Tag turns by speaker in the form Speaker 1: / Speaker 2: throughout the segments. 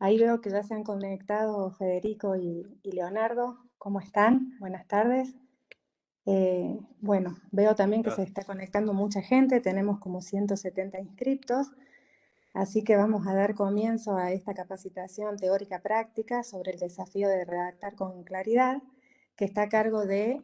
Speaker 1: Ahí veo que ya se han conectado Federico y Leonardo. ¿Cómo están? Buenas tardes. Bueno, veo también que se está conectando mucha gente, tenemos como 170 inscriptos, así que vamos a dar comienzo a esta capacitación teórica práctica sobre el desafío de redactar con claridad, que está a cargo de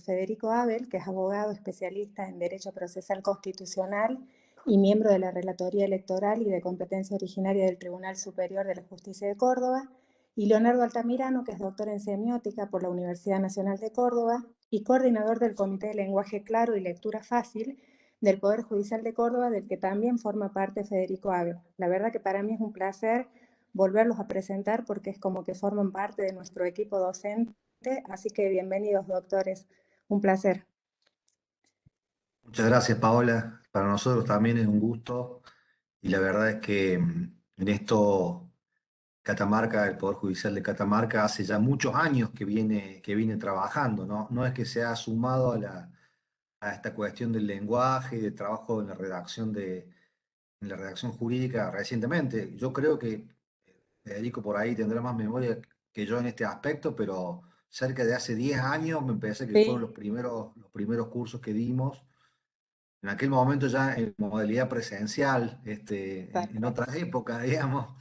Speaker 1: Federico Abel, que es abogado especialista en Derecho Procesal Constitucional y miembro de la Relatoría Electoral y de Competencia Originaria del Tribunal Superior de la Justicia de Córdoba, y Leonardo Altamirano, que es doctor en semiótica por la Universidad Nacional de Córdoba y coordinador del Comité de Lenguaje Claro y Lectura Fácil del Poder Judicial de Córdoba, del que también forma parte Federico Abel. La verdad que para mí es un placer volverlos a presentar porque es como que forman parte de nuestro equipo docente, así que bienvenidos, doctores. Un placer.
Speaker 2: Muchas gracias, Paola. Para nosotros también es un gusto y la verdad es que en esto Catamarca, el Poder Judicial de Catamarca, hace ya muchos años que viene trabajando, ¿no? No es que se ha sumado a esta cuestión del lenguaje y de trabajo en la redacción jurídica recientemente. Yo creo que Federico por ahí tendrá más memoria que yo en este aspecto, pero cerca de hace 10 años me parece que fueron
Speaker 1: Sí,
Speaker 2: los primeros cursos que dimos en aquel momento ya en modalidad presencial, en
Speaker 1: exacto.
Speaker 2: otras épocas, digamos,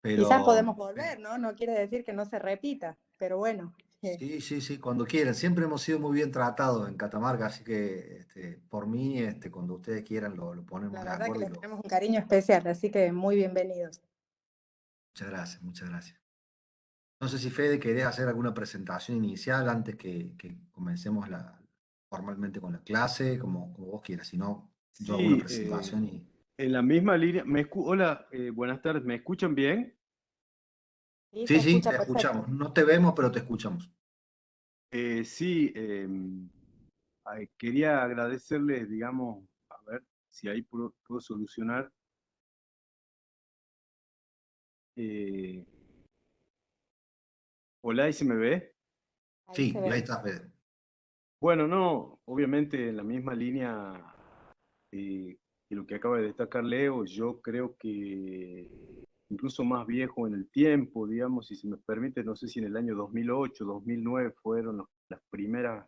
Speaker 1: Quizás
Speaker 2: pero
Speaker 1: podemos volver, ¿no? No quiere decir que no se repita, pero bueno.
Speaker 2: sí, sí, sí, cuando quieran. Siempre hemos sido muy bien tratados en Catamarca, así que por mí, cuando ustedes quieran, lo ponemos
Speaker 1: La
Speaker 2: de
Speaker 1: verdad que
Speaker 2: acuerdo
Speaker 1: les tenemos un cariño especial, así que muy bienvenidos.
Speaker 2: muchas gracias, muchas gracias. No sé si Fede querés hacer alguna presentación inicial antes que comencemos formalmente con la clase, como vos quieras, si no, yo hago una
Speaker 3: Sí,
Speaker 2: presentación y...
Speaker 3: en la misma línea. Hola, buenas tardes, ¿me escuchan bien?
Speaker 1: Sí, se
Speaker 2: Sí, sí,
Speaker 1: escucha
Speaker 2: te
Speaker 1: perfecto.
Speaker 2: escuchamos. No te vemos, pero te escuchamos.
Speaker 3: Sí, quería agradecerles, digamos, a ver si ahí puedo solucionar. Eh, Hola, ¿ahí se me ve?
Speaker 1: Ahí se
Speaker 2: Sí, ahí
Speaker 1: ve.
Speaker 2: está Fede.
Speaker 3: Bueno, no, obviamente en la misma línea que lo que acaba de destacar Leo, yo creo que incluso más viejo en el tiempo, digamos, si se me permite, no sé si en el año 2008, 2009 fueron las primeras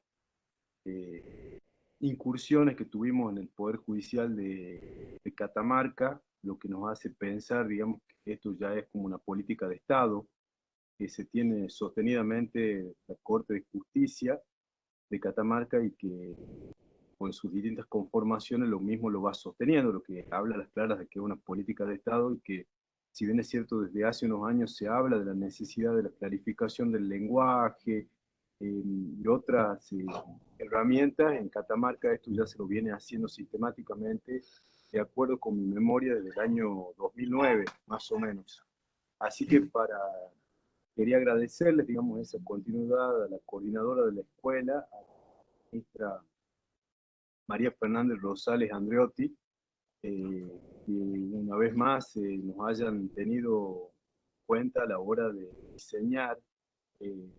Speaker 3: incursiones que tuvimos en el Poder Judicial de Catamarca, lo que nos hace pensar, digamos, que esto ya es como una política de Estado que se tiene sostenidamente la Corte de Justicia de Catamarca y que con sus distintas conformaciones lo mismo lo va sosteniendo, lo que habla a las claras de que es una política de Estado y que, si bien es cierto, desde hace unos años se habla de la necesidad de la clarificación del lenguaje y otras herramientas, en Catamarca esto ya se lo viene haciendo sistemáticamente, de acuerdo con mi memoria, desde el año 2009, más o menos. Así que quería agradecerles, digamos, esa continuidad a la coordinadora de la escuela, a la ministra María Fernández Rosales Andreotti, que una vez más nos hayan tenido en cuenta a la hora de diseñar, eh,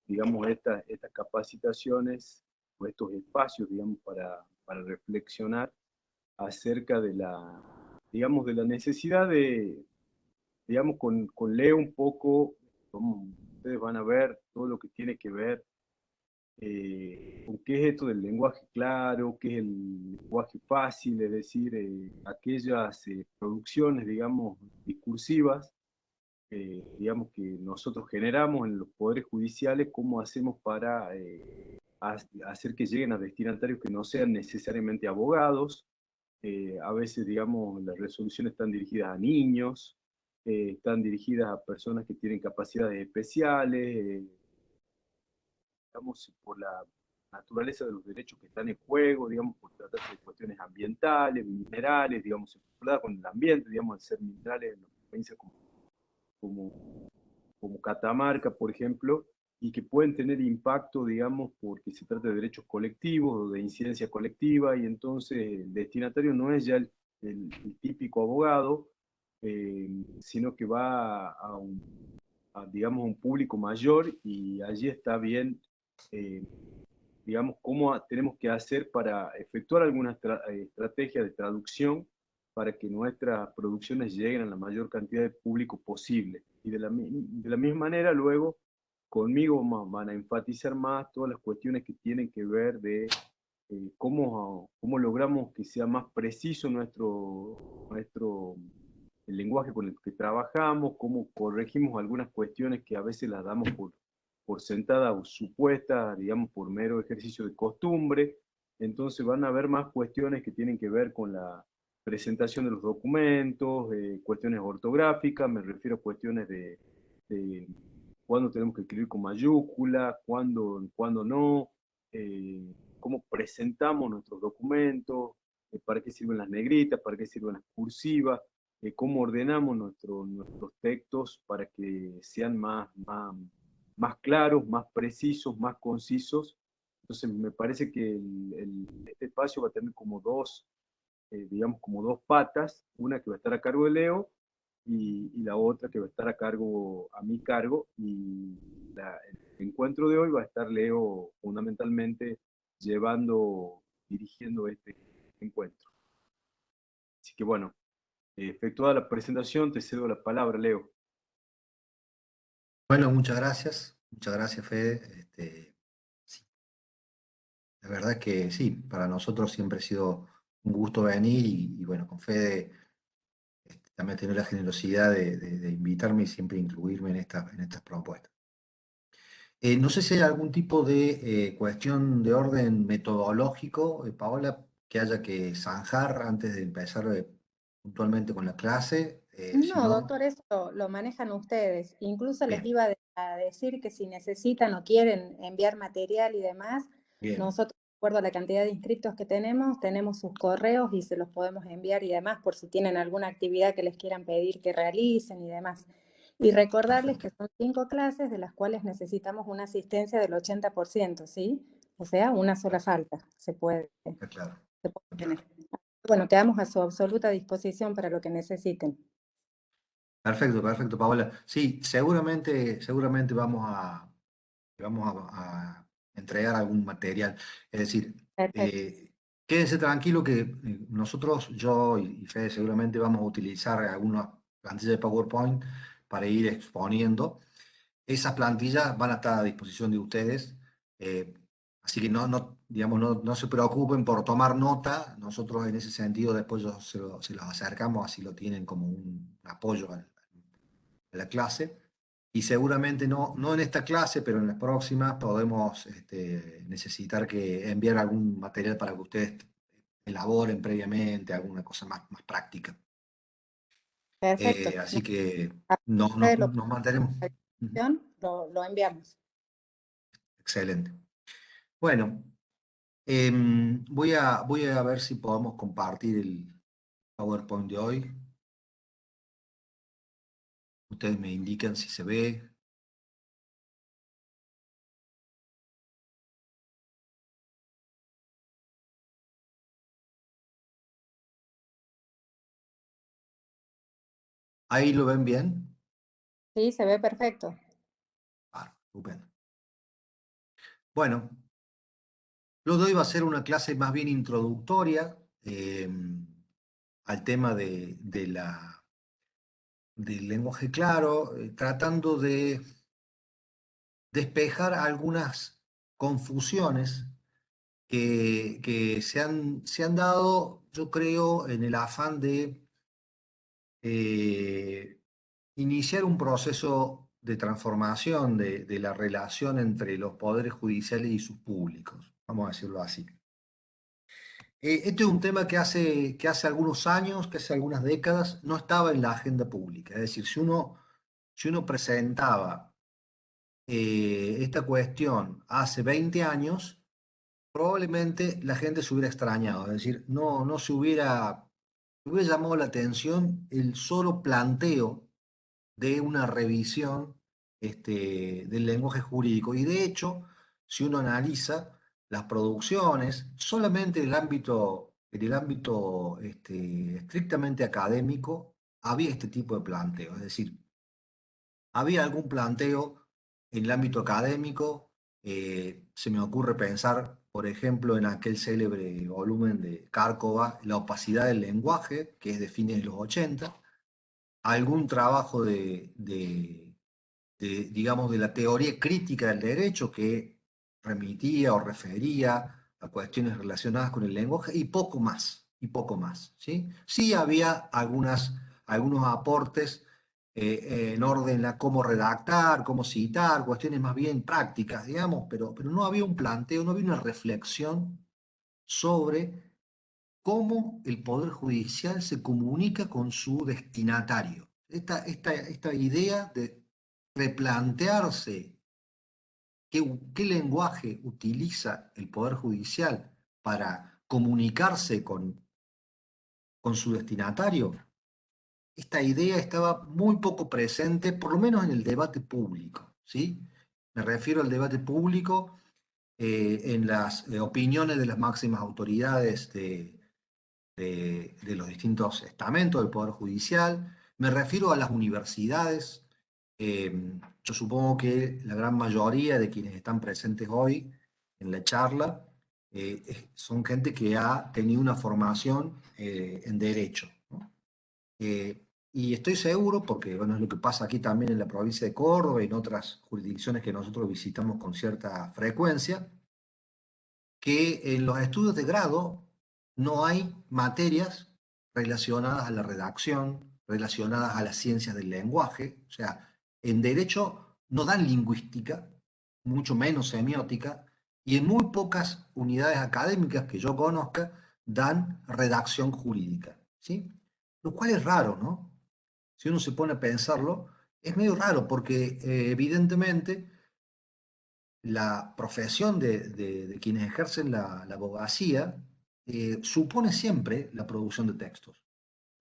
Speaker 3: digamos, estas capacitaciones o estos espacios, digamos, para reflexionar acerca de digamos, de la necesidad de, digamos, con Leo un poco, como ustedes van a ver todo lo que tiene que ver con qué es esto del lenguaje claro, qué es el lenguaje fácil, es decir, aquellas producciones, digamos, discursivas, digamos, que nosotros generamos en los poderes judiciales, cómo hacemos para hacer que lleguen a destinatarios que no sean necesariamente abogados. A veces, digamos, las resoluciones están dirigidas a niños, están dirigidas a personas que tienen capacidades especiales, digamos, por la naturaleza de los derechos que están en juego, digamos, por tratarse de cuestiones ambientales, minerales, digamos, con el ambiente, digamos, al ser minerales en las provincias como, como Catamarca, por ejemplo, y que pueden tener impacto, digamos, porque se trata de derechos colectivos o de incidencia colectiva, y entonces el destinatario no es ya el típico abogado, sino que va digamos, un público mayor, y allí está bien, eh, digamos, cómo tenemos que hacer para efectuar alguna estrategia de traducción para que nuestras producciones lleguen a la mayor cantidad de público posible. Y de la misma manera, luego, conmigo van a enfatizar más todas las cuestiones que tienen que ver de cómo logramos que sea más preciso el lenguaje con el que trabajamos, cómo corregimos algunas cuestiones que a veces las damos por sentadas o supuestas, digamos, por mero ejercicio de costumbre. Entonces van a haber más cuestiones que tienen que ver con la presentación de los documentos, cuestiones ortográficas, me refiero a cuestiones de cuándo tenemos que escribir con mayúscula, cuándo no, cómo presentamos nuestros documentos, para qué sirven las negritas, para qué sirven las cursivas, cómo ordenamos nuestros textos para que sean más claros, más precisos, más concisos. Entonces me parece que este espacio va a tener como digamos, como dos patas, una que va a estar a cargo de Leo y la otra que va a estar a mi cargo, y el encuentro de hoy va a estar Leo fundamentalmente dirigiendo este encuentro. Así que bueno, efectuada la presentación, te cedo la palabra, Leo.
Speaker 2: Bueno, muchas gracias, Fede. Sí, la verdad que sí, para nosotros siempre ha sido un gusto venir y bueno, con Fede también tener la generosidad de invitarme y siempre incluirme en estas propuestas. No sé si hay algún tipo de cuestión de orden metodológico, Paola, que haya que zanjar antes de empezar puntualmente con la clase. Si
Speaker 1: No,
Speaker 2: no,
Speaker 1: doctor, eso lo manejan ustedes. Incluso les
Speaker 2: bien,
Speaker 1: iba a decir que si necesitan o quieren enviar material y demás,
Speaker 2: bien,
Speaker 1: nosotros, de acuerdo a la cantidad de inscriptos que tenemos sus correos y se los podemos enviar y demás por si tienen alguna actividad que les quieran pedir que realicen y demás. Y recordarles
Speaker 2: perfecto.
Speaker 1: que son 5 clases de las cuales necesitamos una asistencia del 80%, ¿sí? O sea, una sola falta
Speaker 2: Está claro,
Speaker 1: se puede
Speaker 2: está
Speaker 1: tener.
Speaker 2: claro.
Speaker 1: Bueno, quedamos a su absoluta disposición para lo que necesiten.
Speaker 2: Perfecto, perfecto, Paola. Sí, seguramente vamos a entregar algún material. Es decir,
Speaker 1: Perfecto.
Speaker 2: eh, quédense tranquilo que nosotros, yo y Fede, seguramente vamos a utilizar algunas plantillas de PowerPoint para ir exponiendo. Esas plantillas van a estar a disposición de ustedes, eh, así que digamos, no se preocupen por tomar nota. Nosotros en ese sentido después se los acercamos, así lo tienen como un apoyo a la clase. Y seguramente no en esta clase, pero en las próximas podemos necesitar que enviar algún material para que ustedes elaboren previamente, alguna cosa más práctica.
Speaker 1: Perfecto.
Speaker 2: Así que
Speaker 1: A ustedes
Speaker 2: nos mantenemos. Ujú.
Speaker 1: lo enviamos.
Speaker 2: Excelente. Bueno, voy a ver si podemos compartir el PowerPoint de hoy. Ustedes me indican si se ve. ¿Ahí lo ven bien?
Speaker 1: Sí, se ve perfecto.
Speaker 2: Ah, estupendo. Bueno, lo de hoy va a ser una clase más bien introductoria al tema del lenguaje claro, tratando de despejar algunas confusiones que se han dado, yo creo, en el afán de eh, iniciar un proceso de transformación de la relación entre los poderes judiciales y sus públicos, vamos a decirlo así. Este es un tema que hace algunos años, que hace algunas décadas, no estaba en la agenda pública. Es decir, si uno presentaba esta cuestión hace 20 años, probablemente la gente se hubiera extrañado. Es decir, no se hubiera llamado la atención el solo planteo de una revisión del lenguaje jurídico. Y de hecho, si uno analiza las producciones, solamente en el ámbito estrictamente académico, había este tipo de planteo. Es decir, había algún planteo en el ámbito académico, se me ocurre pensar por ejemplo, en aquel célebre volumen de Cárcova, La opacidad del lenguaje, que es de fines de los 80, algún trabajo digamos, de la teoría crítica del derecho que remitía o refería a cuestiones relacionadas con el lenguaje y poco más, ¿sí? Sí había algunos aportes en orden a cómo redactar, cómo citar, cuestiones más bien prácticas, digamos, pero no había un planteo, no había una reflexión sobre cómo el Poder Judicial se comunica con su destinatario. Esta idea de replantearse qué lenguaje utiliza el Poder Judicial para comunicarse con su destinatario, esta idea estaba muy poco presente, por lo menos en el debate público, ¿sí? Me refiero al debate público en las opiniones de las máximas autoridades de los distintos estamentos del Poder Judicial. Me refiero a las universidades. Yo supongo que la gran mayoría de quienes están presentes hoy en la charla son gente que ha tenido una formación en derecho, ¿no? Y estoy seguro, porque bueno, es lo que pasa aquí también en la provincia de Córdoba y en otras jurisdicciones que nosotros visitamos con cierta frecuencia, que en los estudios de grado no hay materias relacionadas a la redacción, relacionadas a las ciencias del lenguaje. O sea, en derecho no dan lingüística, mucho menos semiótica, y en muy pocas unidades académicas que yo conozca dan redacción jurídica, ¿sí? Lo cual es raro, ¿no? Si uno se pone a pensarlo, es medio raro porque evidentemente la profesión de quienes ejercen la abogacía supone siempre la producción de textos.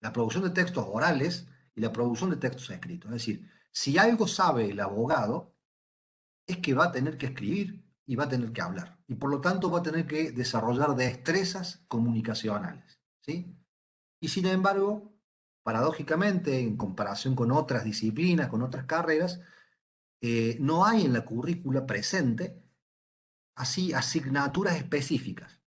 Speaker 2: La producción de textos orales y la producción de textos escritos. Es decir, si algo sabe el abogado, es que va a tener que escribir y va a tener que hablar. Y por lo tanto va a tener que desarrollar destrezas comunicacionales, ¿sí? Y sin embargo, paradójicamente, en comparación con otras disciplinas, con otras carreras, no hay en la currícula presente así asignaturas específicas.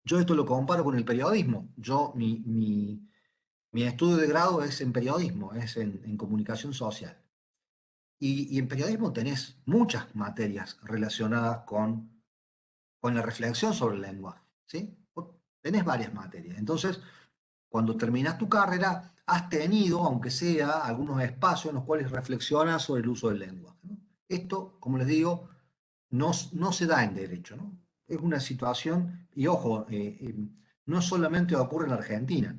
Speaker 2: Yo esto lo comparo con el periodismo. Mi estudio de grado es en periodismo, es en comunicación social. Y en periodismo tenés muchas materias relacionadas con la reflexión sobre el lenguaje, ¿sí? Tenés varias materias. Entonces, cuando terminas tu carrera, has tenido, aunque sea, algunos espacios en los cuales reflexionas sobre el uso del lenguaje, ¿no? Esto, como les digo, no se da en derecho, ¿no? Es una situación, y ojo, no solamente ocurre en la Argentina,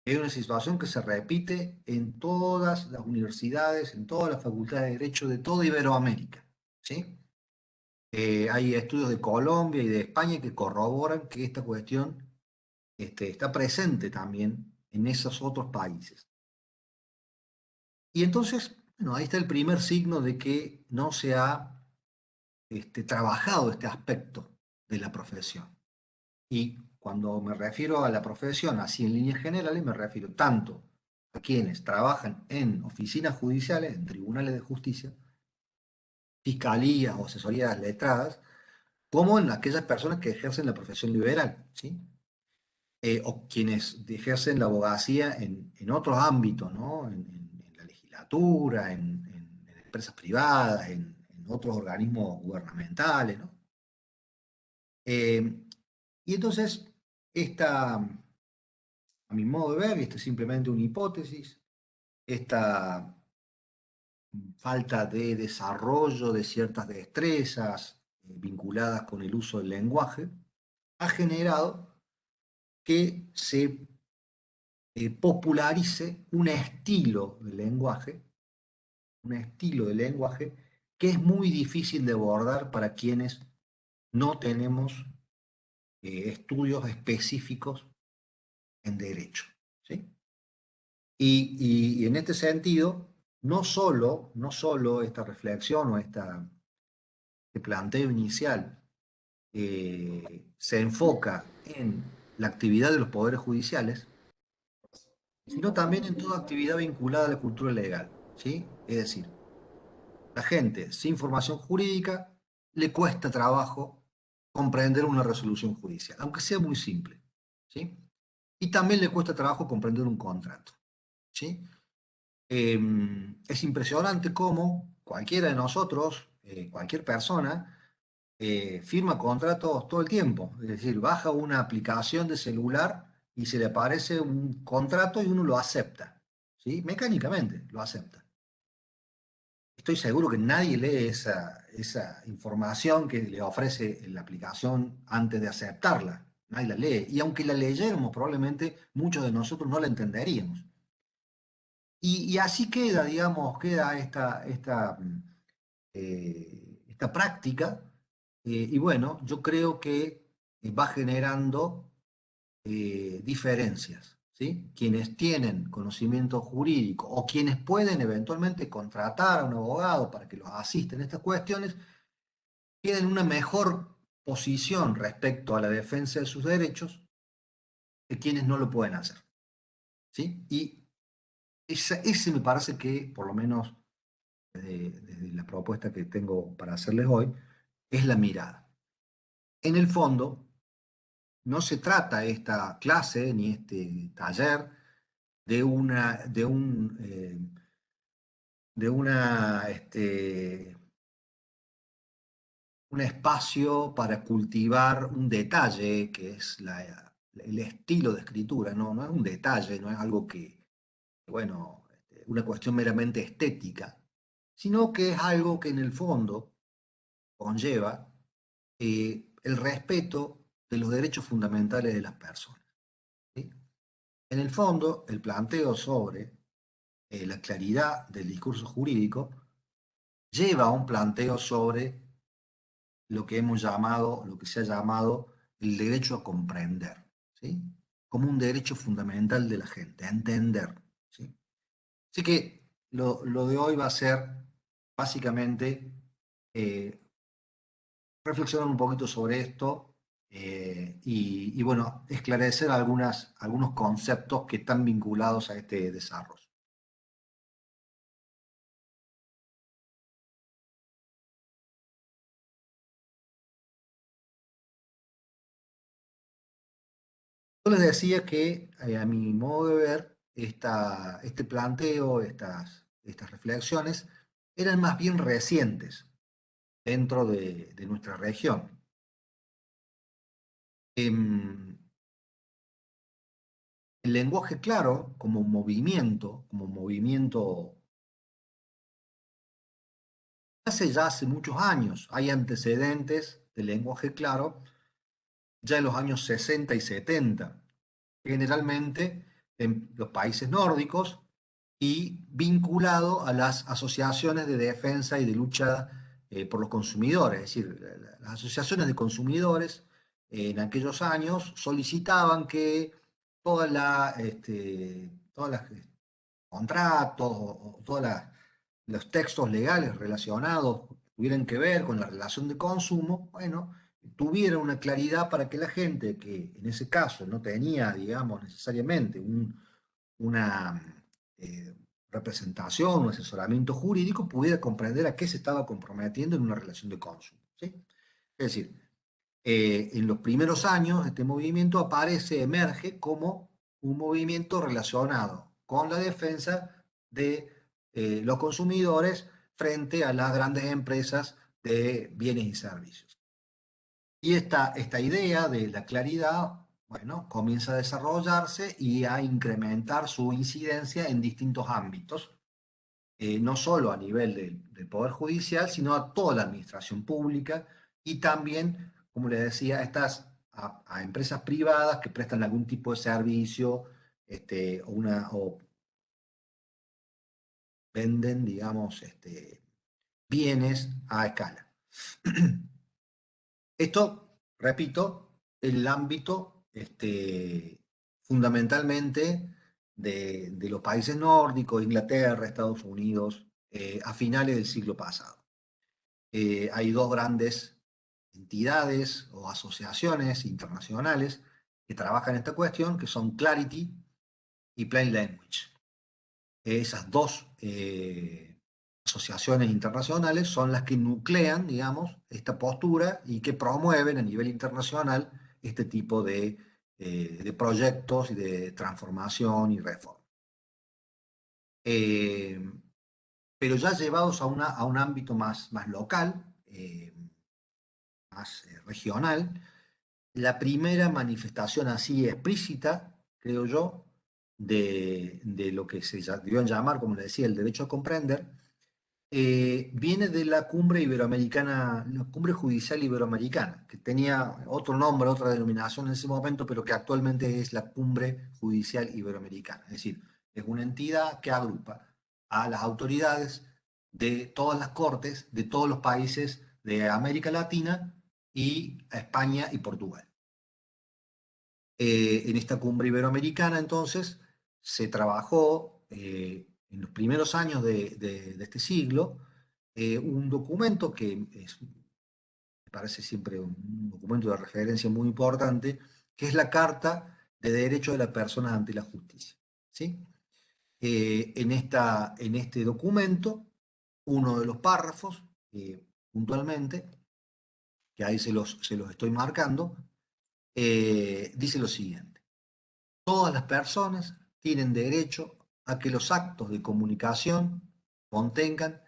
Speaker 2: es una situación que se repite en todas las universidades, en todas las facultades de derecho de toda Iberoamérica, ¿sí? Hay estudios de Colombia y de España que corroboran que esta cuestión está presente también en esos otros países. Y entonces, bueno, ahí está el primer signo de que no se ha trabajado este aspecto de la profesión. Y cuando me refiero a la profesión, así en líneas generales, me refiero tanto a quienes trabajan en oficinas judiciales, en tribunales de justicia, fiscalías o asesorías letradas, como en aquellas personas que ejercen la profesión liberal, ¿sí? O quienes ejercen la abogacía en otros ámbitos, ¿no? En la legislatura, en empresas privadas, en otros organismos gubernamentales, ¿no? Y entonces, a mi modo de ver, y esto es simplemente una hipótesis, esta falta de desarrollo de ciertas destrezas vinculadas con el uso del lenguaje, ha generado que se popularice un estilo de lenguaje que es muy difícil de abordar para quienes no tenemos estudios específicos en derecho, ¿sí? Y en este sentido, no solo esta reflexión o este planteo inicial se enfoca en la actividad de los poderes judiciales, sino también en toda actividad vinculada a la cultura legal, ¿sí? Es decir, la gente sin formación jurídica le cuesta trabajo comprender una resolución judicial, aunque sea muy simple, ¿sí? Y también le cuesta trabajo comprender un contrato, ¿sí? Es impresionante cómo cualquiera de nosotros, cualquier persona, firma contratos todo el tiempo. Es decir, baja una aplicación de celular y se le aparece un contrato y uno lo acepta, ¿sí? Mecánicamente lo acepta. Estoy seguro que nadie lee esa información que le ofrece la aplicación antes de aceptarla. Nadie la lee. Y aunque la leyéramos, probablemente muchos de nosotros no la entenderíamos. Y así queda, digamos, queda esta práctica. Y bueno, yo creo que va generando diferencias, ¿sí? Quienes tienen conocimiento jurídico o quienes pueden eventualmente contratar a un abogado para que los asista en estas cuestiones, tienen una mejor posición respecto a la defensa de sus derechos que quienes no lo pueden hacer, ¿sí? Y ese me parece que, por lo menos desde la propuesta que tengo para hacerles hoy, es la mirada. En el fondo, no se trata esta clase ni este taller de un espacio para cultivar un detalle que es el estilo de escritura, no, no es un detalle, no es algo que, bueno, una cuestión meramente estética, sino que es algo que en el fondo conlleva el respeto de los derechos fundamentales de las personas, ¿sí? En el fondo, el planteo sobre la claridad del discurso jurídico lleva a un planteo sobre lo que hemos llamado, lo que se ha llamado el derecho a comprender, ¿sí? Como un derecho fundamental de la gente, a entender, ¿sí? Así que lo de hoy va a ser básicamente reflexionar un poquito sobre esto y bueno, esclarecer algunos conceptos que están vinculados a este desarrollo. Yo les decía que a mi modo de ver, este planteo, estas reflexiones, eran más bien recientes dentro de nuestra región. El lenguaje claro como movimiento, ya hace muchos años, hay antecedentes del lenguaje claro ya en los años 60 y 70, generalmente en los países nórdicos y vinculado a las asociaciones de defensa y de lucha por los consumidores. Es decir, las asociaciones de consumidores en aquellos años solicitaban que todas las contratos o todos los textos legales relacionados que tuvieran que ver con la relación de consumo, bueno, tuviera una claridad para que la gente que en ese caso no tenía, digamos, necesariamente una representación o asesoramiento jurídico, pudiera comprender a qué se estaba comprometiendo en una relación de consumo, ¿sí? Es decir, en los primeros años este movimiento emerge como un movimiento relacionado con la defensa de los consumidores frente a las grandes empresas de bienes y servicios. Y esta idea de la claridad, bueno, comienza a desarrollarse y a incrementar su incidencia en distintos ámbitos, no solo a nivel del Poder Judicial, sino a toda la administración pública y también, como les decía, a empresas privadas que prestan algún tipo de servicio o venden, digamos, bienes a escala. Esto, repito, el ámbito fundamentalmente de los países nórdicos, Inglaterra, Estados Unidos, a finales del siglo pasado. Hay dos grandes entidades o asociaciones internacionales que trabajan en esta cuestión, que son Clarity y Plain Language. Esas dos asociaciones internacionales son las que nuclean, digamos, esta postura y que promueven a nivel internacional este tipo de proyectos y de transformación y reforma. Pero ya llevados a un ámbito más local, más regional, la primera manifestación así explícita, creo yo, de lo que se dio a llamar, como le decía, el derecho a comprender, viene de la cumbre iberoamericana, la cumbre judicial iberoamericana, que tenía otro nombre, otra denominación en ese momento, pero que actualmente es la cumbre judicial iberoamericana. Es decir, es una entidad que agrupa a las autoridades de todas las cortes de todos los países de América Latina y a España y Portugal. En esta cumbre iberoamericana, entonces, se trabajó en los primeros años de este siglo un documento que me parece siempre un documento de referencia muy importante, que es la Carta de Derechos de las Personas ante la Justicia. ¿Sí? En este documento, uno de los párrafos, puntualmente, que ahí se los estoy marcando, dice lo siguiente: todas las personas tienen derecho a que los actos de comunicación contengan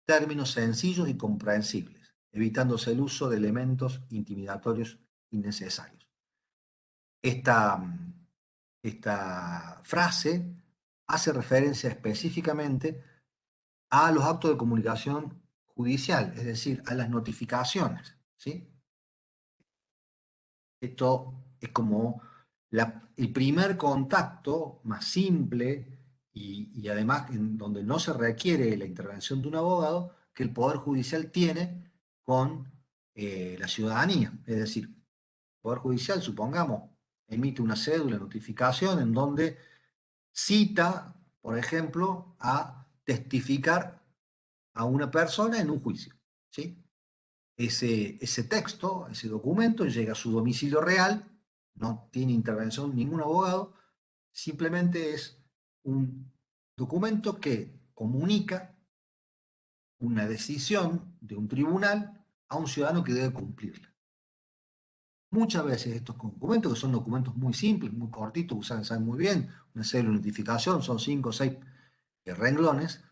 Speaker 2: términos sencillos y comprensibles, evitándose el uso de elementos intimidatorios innecesarios. Esta frase hace referencia específicamente a los actos de comunicación judicial, es decir, a las notificaciones, ¿sí? Esto es como el primer contacto más simple y además en donde no se requiere la intervención de un abogado que el Poder Judicial tiene con la ciudadanía. Es decir, el Poder Judicial, supongamos, emite una cédula, notificación en donde cita, por ejemplo, a testificar a una persona en un juicio, ¿sí? Ese texto, ese documento, llega a su domicilio real, no tiene intervención ningún abogado, simplemente es un documento que comunica una decisión de un tribunal a un ciudadano que debe cumplirla. Muchas veces estos documentos, que son documentos muy simples, muy cortitos, ustedes saben muy bien, una cédula de notificación, son 5 o 6 renglones,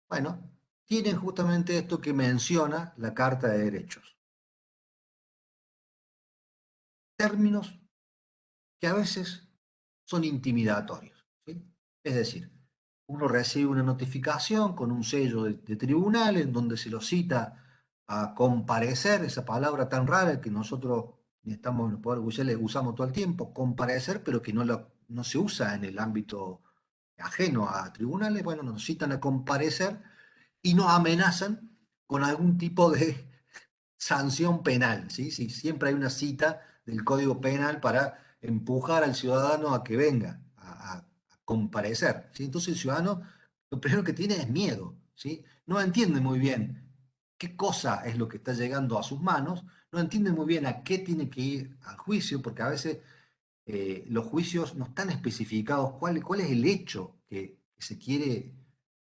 Speaker 2: bueno, tienen justamente esto que menciona la Carta de Derechos. Términos que a veces son intimidatorios, ¿sí? Es decir, uno recibe una notificación con un sello de tribunal en donde se lo cita a comparecer, esa palabra tan rara que nosotros estamos en los poderes judiciales usamos todo el tiempo, comparecer, pero que no se usa en el ámbito ajeno a tribunales. Bueno, nos citan a comparecer y nos amenazan con algún tipo de sanción penal, ¿sí? Sí, siempre hay una cita del Código Penal para empujar al ciudadano a que venga a comparecer, ¿sí? Entonces el ciudadano lo primero que tiene es miedo, ¿sí? No entiende muy bien qué cosa es lo que está llegando a sus manos, no entiende muy bien a qué tiene que ir al juicio, porque a veces los juicios no están especificados cuál es el hecho que se quiere.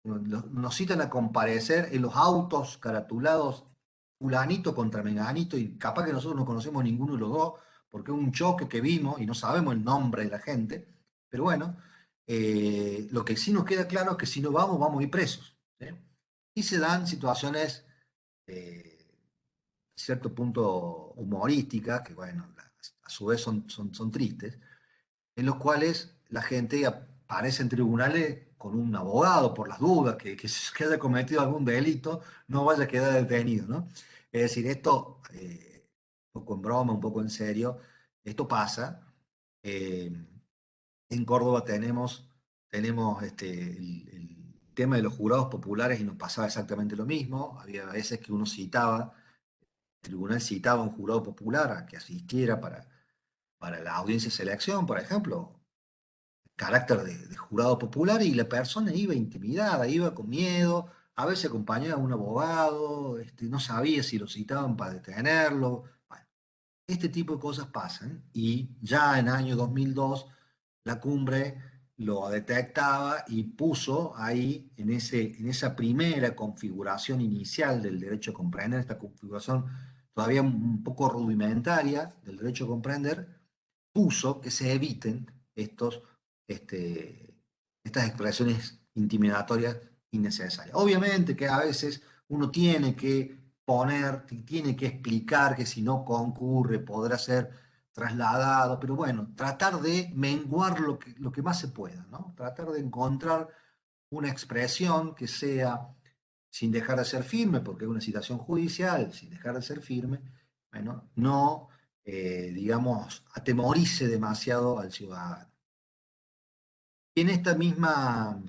Speaker 2: Nos citan a comparecer en los autos caratulados fulanito contra menganito y capaz que nosotros no conocemos ninguno de los dos porque es un choque que vimos y no sabemos el nombre de la gente, pero bueno, lo que sí nos queda claro es que si no vamos, vamos a ir presos, ¿sí? Y se dan situaciones a cierto punto humorísticas, que bueno, a su vez son tristes, en los cuales la gente aparece en tribunales con un abogado por las dudas, que haya cometido algún delito, no vaya a quedar detenido, ¿no? Es decir, esto, un poco en broma, un poco en serio, esto pasa. eh, en Córdoba tenemos el tema de los jurados populares y nos pasaba exactamente lo mismo. Había veces que uno citaba, el tribunal citaba a un jurado popular a que asistiera para la audiencia de selección, por ejemplo, carácter de jurado popular, y la persona iba intimidada, iba con miedo, a veces acompañaba a un abogado, no sabía si lo citaban para detenerlo. Bueno, este tipo de cosas pasan y ya en el año 2002 la cumbre lo detectaba y puso ahí, en esa primera configuración inicial del derecho a comprender, esta configuración todavía un poco rudimentaria del derecho a comprender, puso que se eviten estas expresiones intimidatorias innecesarias. Obviamente que a veces uno tiene que tiene que explicar que si no concurre podrá ser trasladado, pero bueno, tratar de menguar lo que más se pueda, ¿no? Tratar de encontrar una expresión que sea, sin dejar de ser firme, porque es una citación judicial, sin dejar de ser firme, bueno, no, digamos, atemorice demasiado al ciudadano. En esta misma,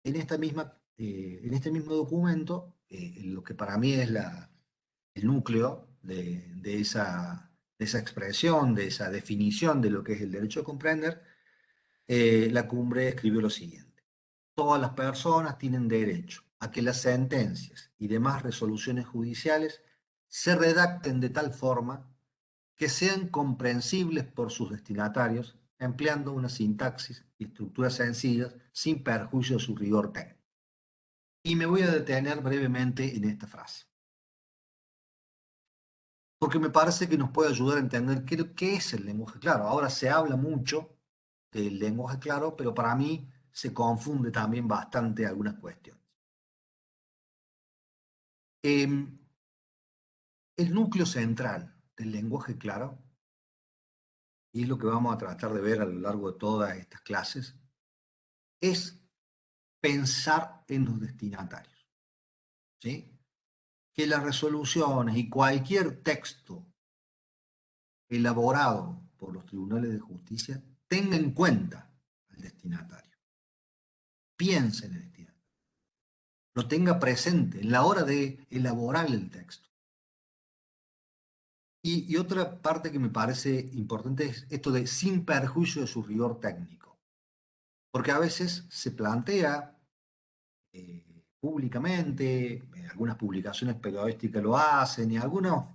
Speaker 2: en este mismo documento, lo que para mí es el núcleo de esa expresión, de esa definición de lo que es el derecho a comprender, la cumbre escribió lo siguiente: todas las personas tienen derecho a que las sentencias y demás resoluciones judiciales se redacten de tal forma que sean comprensibles por sus destinatarios, empleando una sintaxis y estructuras sencillas, sin perjuicio de su rigor técnico. Y me voy a detener brevemente en esta frase, porque me parece que nos puede ayudar a entender qué es el lenguaje claro. Ahora se habla mucho del lenguaje claro, pero para mí se confunde también bastante algunas cuestiones. El núcleo central del lenguaje claro, y es lo que vamos a tratar de ver a lo largo de todas estas clases, es pensar en los destinatarios, ¿sí? Que las resoluciones y cualquier texto elaborado por los tribunales de justicia tenga en cuenta al destinatario, piense en el destinatario, lo tenga presente en la hora de elaborar el texto. Y otra parte que me parece importante es esto de sin perjuicio de su rigor técnico, porque a veces se plantea públicamente, algunas publicaciones periodísticas lo hacen y algunos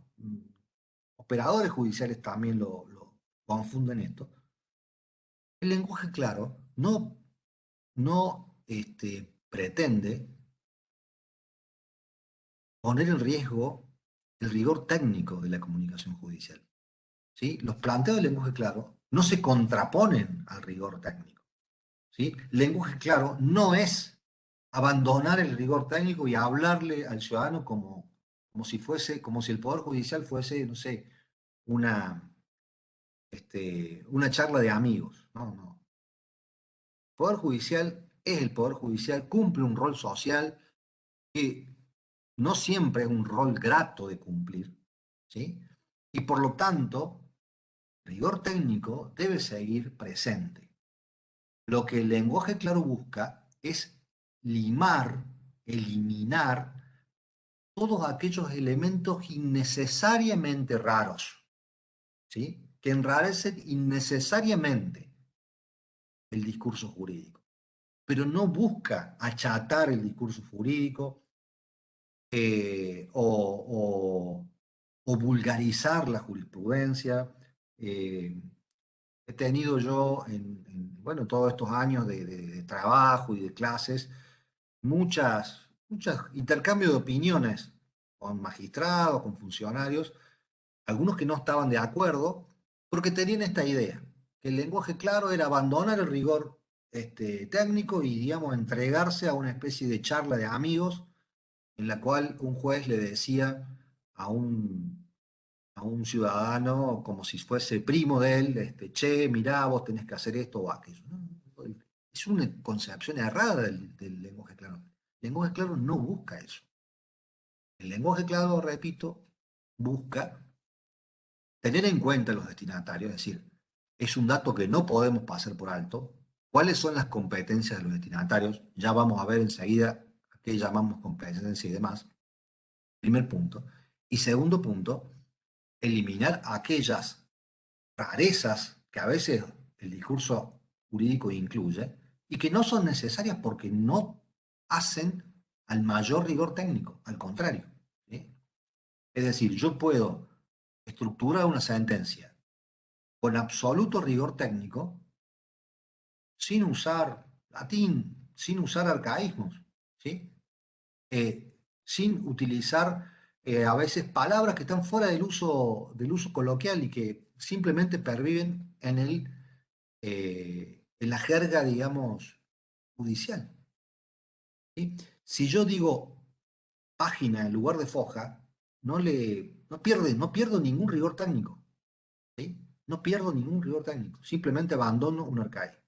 Speaker 2: operadores judiciales también lo confunden esto. El lenguaje claro no pretende poner en riesgo el rigor técnico de la comunicación judicial, ¿sí? Los planteos del lenguaje claro no se contraponen al rigor técnico, ¿sí? El lenguaje claro no es abandonar el rigor técnico y hablarle al ciudadano como si el Poder Judicial fuese, no sé, una, una charla de amigos. No, no. El Poder Judicial es el Poder Judicial, cumple un rol social que no siempre es un rol grato de cumplir, ¿sí? Y por lo tanto, el rigor técnico debe seguir presente. Lo que el lenguaje claro busca es limar, eliminar todos aquellos elementos innecesariamente raros, ¿sí? Que enrarecen innecesariamente el discurso jurídico, pero no busca achatar el discurso jurídico o vulgarizar la jurisprudencia. He tenido yo, bueno, todos estos años de trabajo y de clases, muchos intercambios de opiniones con magistrados, con funcionarios, algunos que no estaban de acuerdo, porque tenían esta idea, que el lenguaje claro era abandonar el rigor técnico y, digamos, entregarse a una especie de charla de amigos en la cual un juez le decía a a un ciudadano como si fuese primo de él, che, mirá, vos tenés que hacer esto o aquello, ¿no? Es una concepción errada del lenguaje claro. El lenguaje claro no busca eso. El lenguaje claro, repito, busca tener en cuenta los destinatarios, es decir, es un dato que no podemos pasar por alto. ¿Cuáles son las competencias de los destinatarios? Ya vamos a ver enseguida a qué llamamos competencia y demás. Primer punto. Y segundo punto, eliminar aquellas rarezas que a veces el discurso jurídico incluye y que no son necesarias porque no hacen al mayor rigor técnico, al contrario, ¿sí? Es decir, yo puedo estructurar una sentencia con absoluto rigor técnico sin usar latín, sin usar arcaísmos, ¿sí? Sin utilizar a veces palabras que están fuera del uso coloquial y que simplemente perviven en la jerga, digamos, judicial. ¿Sí? Si yo digo página en lugar de foja, no pierdo ningún rigor técnico. ¿Sí? No pierdo ningún rigor técnico, simplemente abandono un arcaico.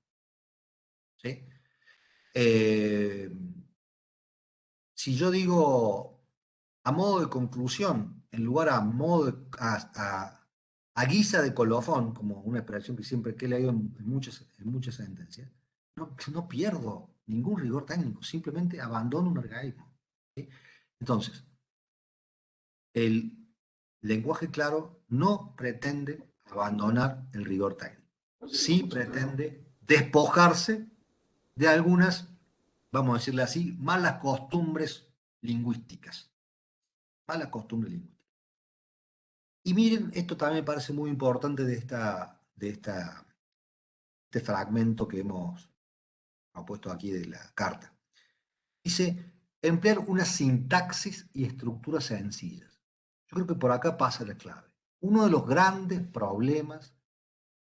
Speaker 2: ¿Sí? Eh, si yo digo a modo de conclusión, en lugar a guisa de colofón, como una expresión que siempre que he leído en muchas sentencias, no pierdo ningún rigor técnico, simplemente abandono un arcaísmo. ¿Sí? Entonces, el lenguaje claro no pretende abandonar el rigor técnico, sí pretende despojarse de algunas, vamos a decirle así, malas costumbres lingüísticas. Malas costumbres lingüísticas. Y miren, esto también me parece muy importante este fragmento que hemos puesto aquí de la carta. Dice, emplear una sintaxis y estructuras sencillas. Yo creo que por acá pasa la clave. Uno de los grandes problemas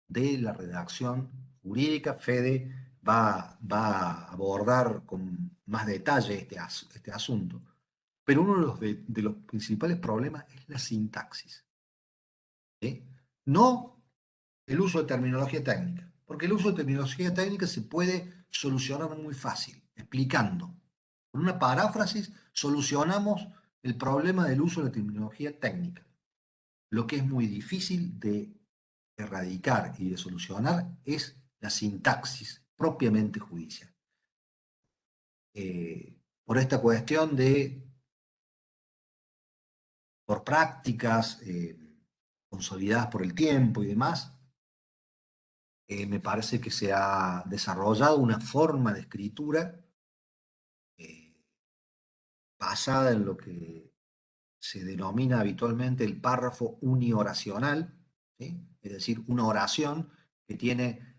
Speaker 2: de la redacción jurídica, Fede va a abordar con más detalle este asunto, pero uno de los principales problemas es la sintaxis. ¿Sí? No el uso de terminología técnica, porque el uso de terminología técnica se puede solucionar muy fácil, explicando. Con una paráfrasis solucionamos el problema del uso de la terminología técnica. Lo que es muy difícil de erradicar y de solucionar es la sintaxis propiamente judicial. Por esta cuestión por prácticas consolidadas por el tiempo y demás, me parece que se ha desarrollado una forma de escritura eh, basada en lo que se denomina habitualmente el párrafo unioracional, ¿sí? Es decir, una oración que tiene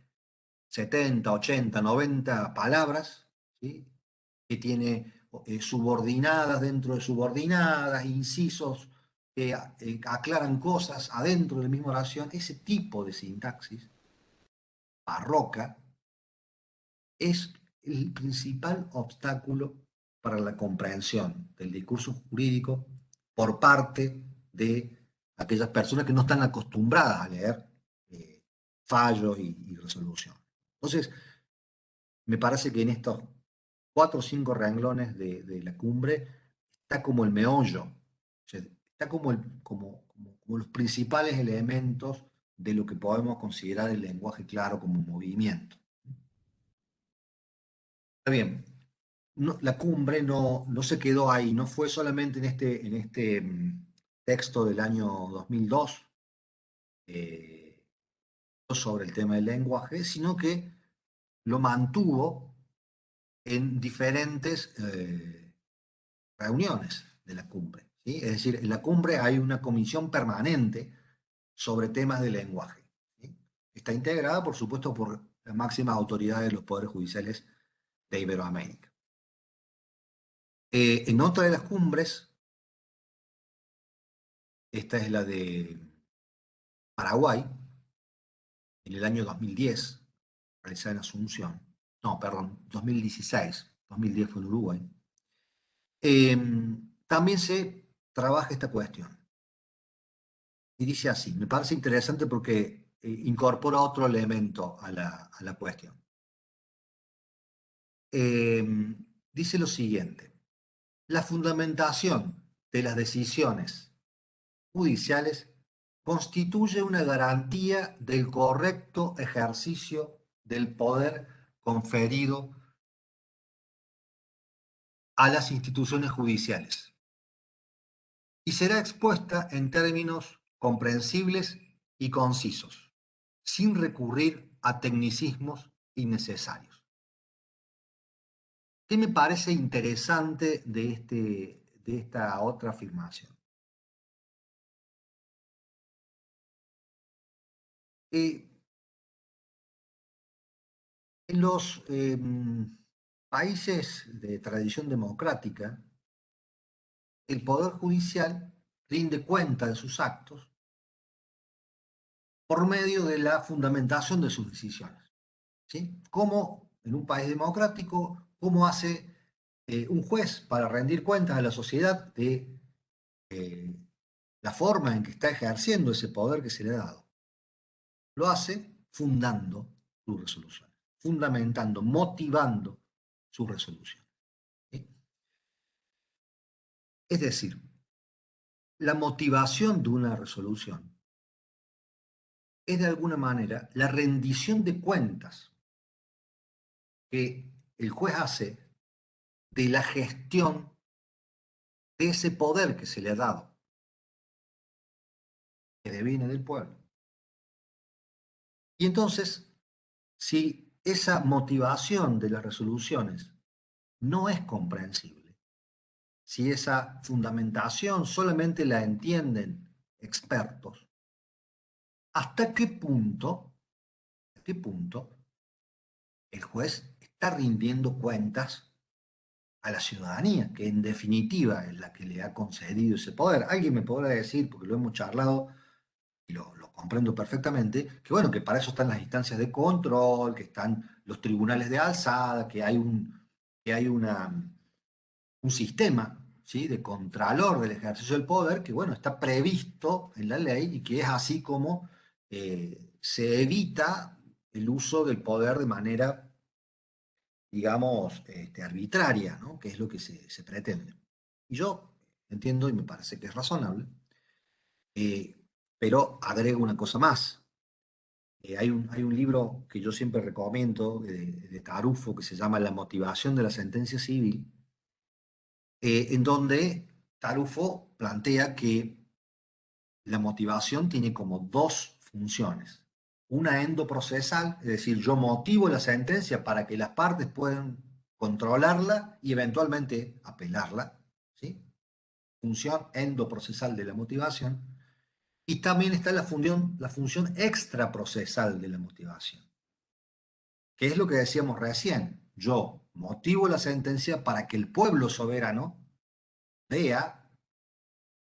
Speaker 2: 70, 80, 90 palabras, ¿sí? Que tiene subordinadas dentro de subordinadas, incisos que aclaran cosas adentro de la misma oración. Ese tipo de sintaxis barroca es el principal obstáculo para la comprensión del discurso jurídico por parte de aquellas personas que no están acostumbradas a leer fallos y resolución. Entonces, me parece que en estos 4 o 5 renglones de la cumbre está como el meollo, o sea, está como los principales elementos de lo que podemos considerar el lenguaje claro como movimiento. Está bien, la cumbre no se quedó ahí, no fue solamente en este texto del año 2002 sobre el tema del lenguaje, sino que lo mantuvo en diferentes reuniones de la cumbre. ¿Sí? Es decir, en la cumbre hay una comisión permanente sobre temas de lenguaje. ¿Sí? Está integrada, por supuesto, por las máximas autoridades de los poderes judiciales de Iberoamérica. En otra de las cumbres, esta es la de Paraguay, en el año 2010, realizada en Asunción, no, perdón, 2016, 2010 fue en Uruguay, también se trabaja esta cuestión. Y dice así, me parece interesante porque incorpora otro elemento a la cuestión. Dice lo siguiente, la fundamentación de las decisiones judiciales constituye una garantía del correcto ejercicio del poder conferido a las instituciones judiciales y será expuesta en términos comprensibles y concisos, sin recurrir a tecnicismos innecesarios. ¿Qué me parece interesante de esta otra afirmación? En los países de tradición democrática, el Poder Judicial rinde cuenta de sus actos por medio de la fundamentación de sus decisiones. ¿Sí? ¿Cómo en un país democrático, cómo hace un juez para rendir cuentas a la sociedad de la forma en que está ejerciendo ese poder que se le ha dado? Lo hace fundando sus resoluciones, fundamentando, motivando sus resoluciones. ¿Sí? Es decir, la motivación de una resolución es de alguna manera la rendición de cuentas que el juez hace de la gestión de ese poder que se le ha dado, que deviene del pueblo. Y entonces, si esa motivación de las resoluciones no es comprensible, si esa fundamentación solamente la entienden expertos, ¿hasta qué punto el juez está rindiendo cuentas a la ciudadanía, que en definitiva es la que le ha concedido ese poder? Alguien me podrá decir, porque lo hemos charlado y lo comprendo perfectamente, que bueno, que para eso están las instancias de control, que están los tribunales de alzada, que hay un sistema, ¿sí?, de contralor del ejercicio del poder, que bueno, está previsto en la ley y que es así como se evita el uso del poder de manera, digamos, arbitraria, ¿no?, que es lo que se pretende. Y yo entiendo y me parece que es razonable, eh, pero agrego una cosa más. Hay un libro que yo siempre recomiendo de Tarufo que se llama La motivación de la sentencia civil, en donde Tarufo plantea que la motivación tiene como dos funciones. Una endoprocesal, es decir, yo motivo la sentencia para que las partes puedan controlarla y eventualmente apelarla, ¿sí? Función endoprocesal de la motivación. Y también está la función extraprocesal de la motivación, que es lo que decíamos recién. Yo motivo la sentencia para que el pueblo soberano vea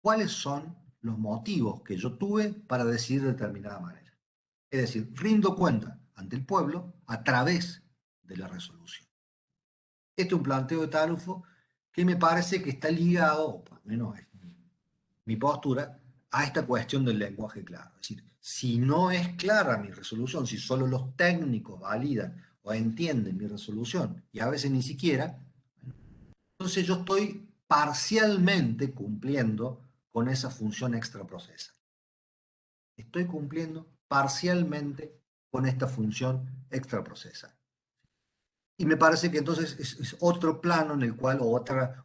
Speaker 2: cuáles son los motivos que yo tuve para decidir de determinada manera. Es decir, rindo cuenta ante el pueblo a través de la resolución. Este es un planteo de Tarufo que me parece que está ligado, o por lo menos es mi postura, a esta cuestión del lenguaje claro. Es decir, si no es clara mi resolución, si solo los técnicos validan o entienden mi resolución, y a veces ni siquiera, entonces yo estoy parcialmente cumpliendo con esa función extraprocesal. Estoy cumpliendo parcialmente con esta función extraprocesal. Y me parece que entonces es otro plano en el cual, o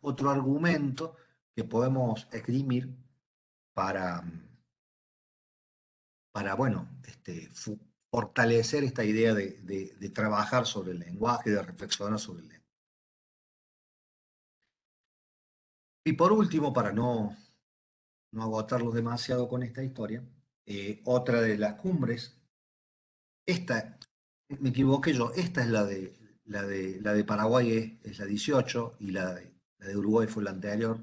Speaker 2: otro argumento que podemos esgrimir para, bueno, fortalecer esta idea de trabajar sobre el lenguaje, de reflexionar sobre el lenguaje. Y por último, para no agotarlos demasiado con esta historia, otra de las cumbres, esta, me equivoqué yo, esta es la de Paraguay es la 18 y la de Uruguay fue la anterior.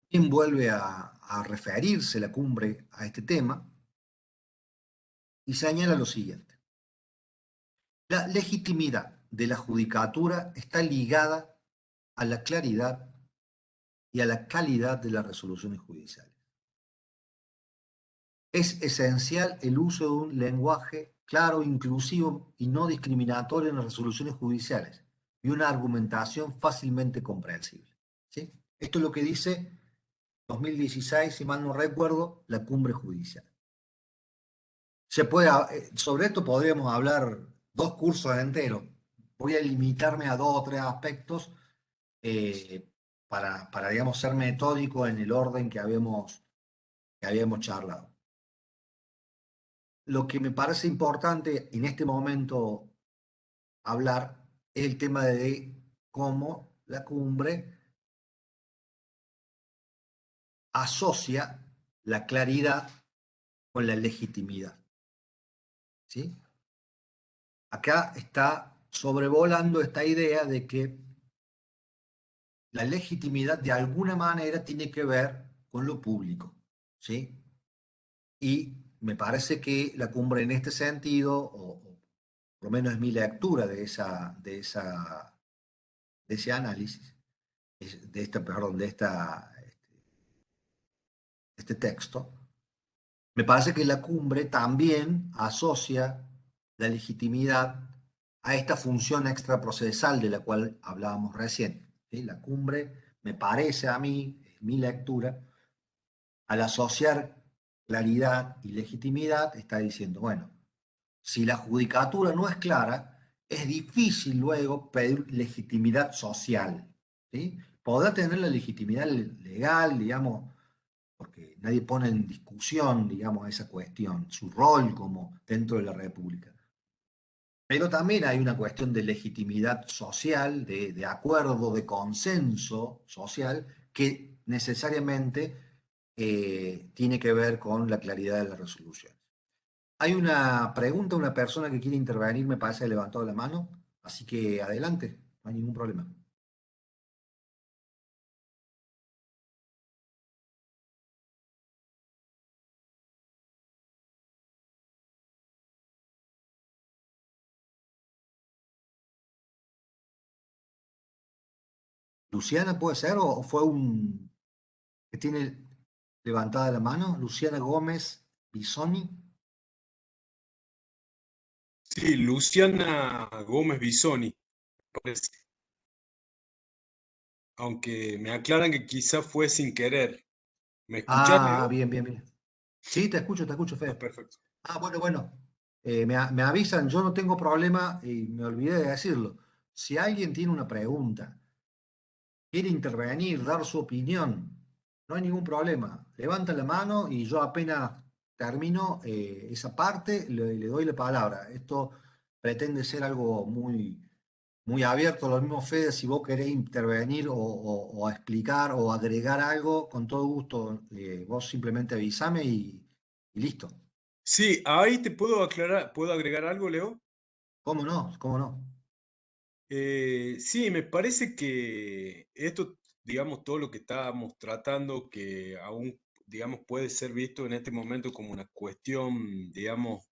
Speaker 2: Quien vuelve a referirse la cumbre a este tema y señala lo siguiente: la legitimidad de la judicatura está ligada a la claridad y a la calidad de las resoluciones judiciales. Es esencial el uso de un lenguaje claro, inclusivo y no discriminatorio en las resoluciones judiciales y una argumentación fácilmente comprensible. ¿Sí? Esto es lo que dice 2016, si mal no recuerdo, la cumbre judicial. Sobre esto podríamos hablar 2 cursos enteros. Voy a limitarme a 2 o 3 aspectos para, digamos, ser metódico en el orden que habíamos charlado. Lo que me parece importante en este momento hablar es el tema de cómo la cumbre asocia la claridad con la legitimidad. ¿sí? Acá está sobrevolando esta idea de que la legitimidad de alguna manera tiene que ver con lo público, ¿sí? Y me parece que la cumbre en este sentido, o por lo menos es mi lectura de ese análisis, perdón, este texto, me parece que la cumbre también asocia la legitimidad a esta función extraprocesal de la cual hablábamos recién, ¿sí? La cumbre, me parece a mí, en mi lectura, al asociar claridad y legitimidad, está diciendo, bueno, si la judicatura no es clara, es difícil luego pedir legitimidad social, ¿sí? Podrá tener la legitimidad legal, digamos, porque nadie pone en discusión, digamos, esa cuestión, su rol como dentro de la República. Pero también hay una cuestión de legitimidad social, de acuerdo, de consenso social, que necesariamente tiene que ver con la claridad de la resolución. Hay una pregunta, una persona que quiere intervenir, me parece, ha levantado la mano, así que adelante, no hay ningún problema. Luciana, ¿puede ser? ¿O fue un que tiene levantada la mano? Luciana Gómez Bisoni.
Speaker 4: Sí, Luciana Gómez Bisoni, parece. Aunque me aclaran que quizá fue sin querer. ¿Me escuchás,
Speaker 2: Ah,
Speaker 4: Leo?
Speaker 2: bien, bien, bien. Sí, te escucho,
Speaker 4: Ah,
Speaker 2: Fede.
Speaker 4: perfecto.
Speaker 2: Ah, bueno, bueno. Me avisan, yo no tengo problema y me olvidé de decirlo. Si alguien tiene una pregunta, quiere intervenir, dar su opinión, no hay ningún problema. Levanta la mano y yo apenas termino esa parte, le doy la palabra. Esto pretende ser algo muy abierto. Lo mismo, Fede, si vos querés intervenir o explicar o agregar algo, con todo gusto, vos simplemente avísame y listo.
Speaker 4: Sí, ahí te puedo aclarar, ¿puedo agregar algo, Leo?
Speaker 2: ¿Cómo no? ¿Cómo no?
Speaker 4: Sí, me parece que esto, digamos, todo lo que estábamos tratando, que aún, digamos, puede ser visto en este momento como una cuestión, digamos,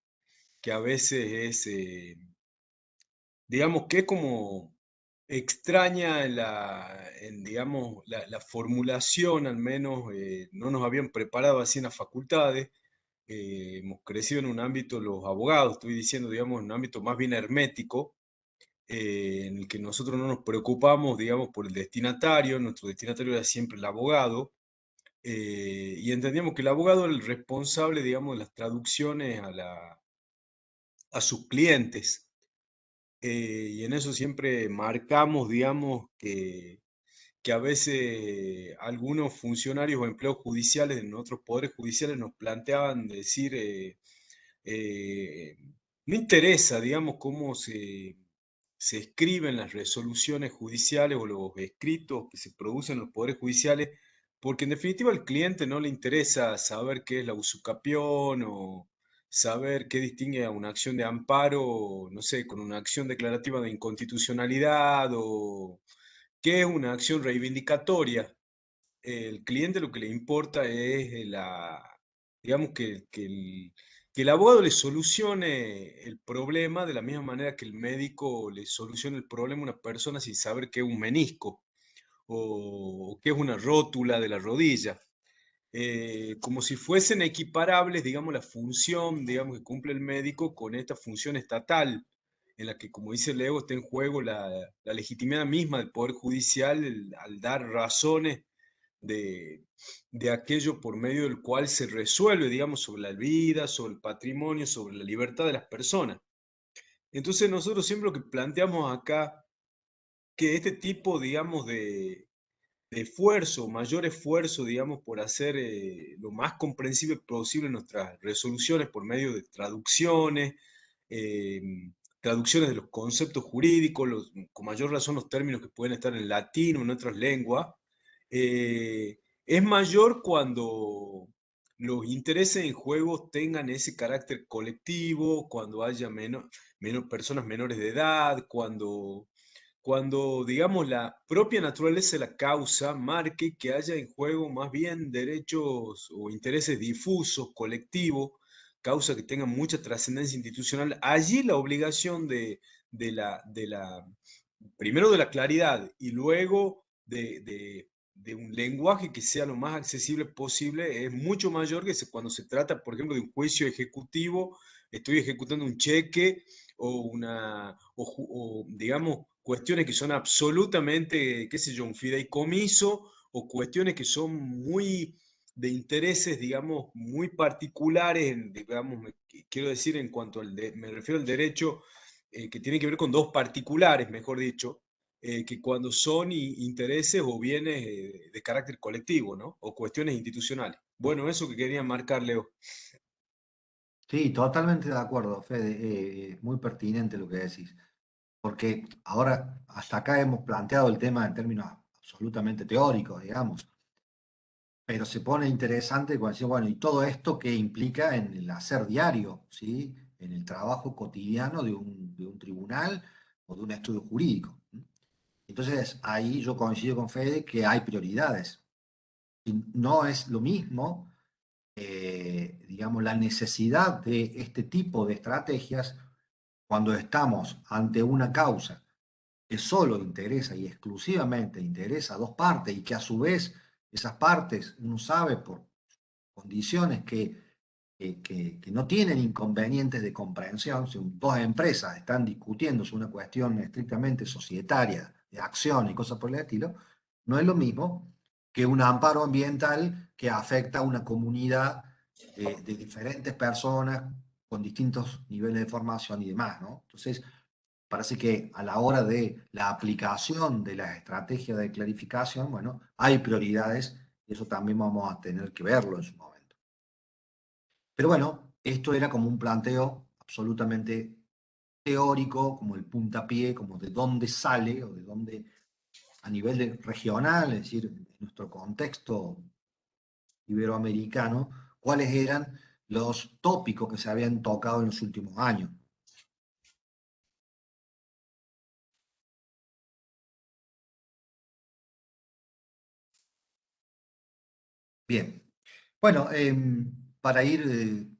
Speaker 4: que a veces es, digamos, que es como extraña digamos, la formulación, al menos, no nos habían preparado así en las facultades. Hemos crecido en un ámbito, los abogados, estoy diciendo, digamos, en un ámbito más bien hermético, en el que nosotros no nos preocupamos, digamos, por el destinatario, nuestro destinatario era siempre el abogado, y entendíamos que el abogado era el responsable, digamos, de las traducciones a sus clientes. Y en eso siempre marcamos, digamos, que a veces algunos funcionarios o empleados judiciales en otros poderes judiciales nos planteaban decir, eh, no interesa, digamos, cómo se escriben las resoluciones judiciales o los escritos que se producen en los poderes judiciales, porque en definitiva al cliente no le interesa saber qué es la usucapión o saber qué distingue a una acción de amparo, no sé, con una acción declarativa de inconstitucionalidad o qué es una acción reivindicatoria. El cliente lo que le importa es digamos que el abogado le solucione el problema de la misma manera que el médico le soluciona el problema a una persona sin saber qué es un menisco o qué es una rótula de la rodilla. Como si fuesen equiparables, digamos, la función, digamos, que cumple el médico con esta función estatal, en la que, como dice Leo, está en juego la legitimidad misma del Poder Judicial al dar razones de, de aquello por medio del cual se resuelve, digamos, sobre la vida, sobre el patrimonio, sobre la libertad de las personas. Entonces nosotros siempre lo que planteamos acá, que este tipo, digamos, de esfuerzo, mayor esfuerzo, digamos, por hacer lo más comprensible posible nuestras resoluciones por medio de traducciones, eh, traducciones de los conceptos jurídicos, con mayor razón los términos que pueden estar en latín o en otras lenguas, es mayor cuando los intereses en juego tengan ese carácter colectivo, cuando haya personas menores de edad, cuando, digamos, la propia naturaleza de la causa marque que haya en juego más bien derechos o intereses difusos, colectivos, causa que tengan mucha trascendencia institucional. Allí la obligación primero de la claridad y luego de un lenguaje que sea lo más accesible posible es mucho mayor que cuando se trata, por ejemplo, de un juicio ejecutivo, estoy ejecutando un cheque o digamos, cuestiones que son absolutamente, qué sé yo, un fideicomiso o cuestiones que son muy de intereses, digamos, muy particulares, digamos, quiero decir, en cuanto me refiero al derecho que tiene que ver con dos particulares, mejor dicho, que cuando son intereses o bienes de carácter colectivo, ¿no? O cuestiones institucionales. Bueno, eso que quería marcar, Leo.
Speaker 2: Sí, totalmente de acuerdo, Fede. Muy pertinente lo que decís. Porque ahora, hasta acá hemos planteado el tema en términos absolutamente teóricos, digamos. Pero se pone interesante cuando decimos, bueno, ¿y todo esto qué implica en el hacer diario, ¿sí? En el trabajo cotidiano de un tribunal o de un estudio jurídico? Entonces, ahí yo coincido con Fede que hay prioridades. Y no es lo mismo, digamos, la necesidad de este tipo de estrategias cuando estamos ante una causa que solo interesa y exclusivamente interesa a dos partes y que a su vez esas partes, uno sabe por condiciones que no tienen inconvenientes de comprensión, si dos empresas están discutiendo sobre una cuestión estrictamente societaria, de acción y cosas por el estilo, no es lo mismo que un amparo ambiental que afecta a una comunidad de diferentes personas con distintos niveles de formación y demás, ¿no? Entonces, parece que a la hora de la aplicación de las estrategias de clarificación, bueno, hay prioridades y eso también vamos a tener que verlo en su momento. Pero bueno, esto era como un planteo absolutamente teórico, como el puntapié, como de dónde sale o de dónde a nivel regional, es decir, en nuestro contexto iberoamericano, cuáles eran los tópicos que se habían tocado en los últimos años. Bien, bueno, para ir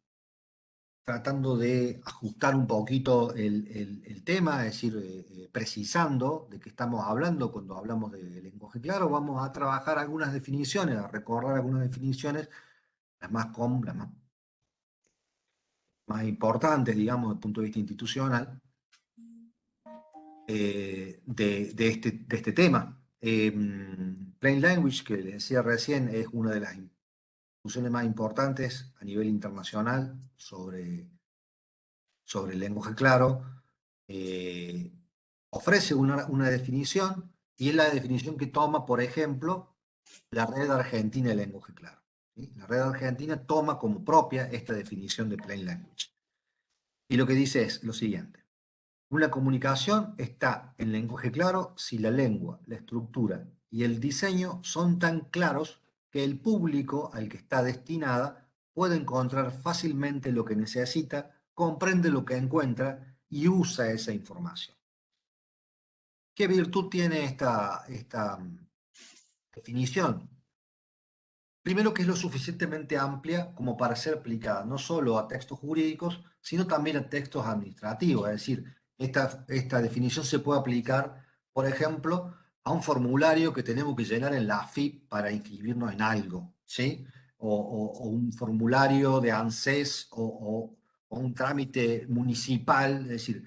Speaker 2: tratando de ajustar un poquito el tema, es decir, precisando de qué estamos hablando cuando hablamos de lenguaje claro, vamos a trabajar algunas definiciones, a recordar algunas definiciones, las más importantes, digamos, desde el punto de vista institucional, de este tema. Plain Language, que les decía recién, es una de las discusiones más importantes a nivel internacional sobre el lenguaje claro. Ofrece una definición y es la definición que toma, por ejemplo, la Red Argentina de Lenguaje Claro, ¿sí? La Red Argentina toma como propia esta definición de Plain Language. Y lo que dice es lo siguiente. Una comunicación está en lenguaje claro si la lengua, la estructura y el diseño son tan claros que el público al que está destinada puede encontrar fácilmente lo que necesita, comprende lo que encuentra y usa esa información. ¿Qué virtud tiene esta definición? Primero, que es lo suficientemente amplia como para ser aplicada no solo a textos jurídicos, sino también a textos administrativos. Es decir, esta definición se puede aplicar, por ejemplo, a un formulario que tenemos que llenar en la AFIP para inscribirnos en algo, ¿sí? O un formulario de ANSES o un trámite municipal. Es decir,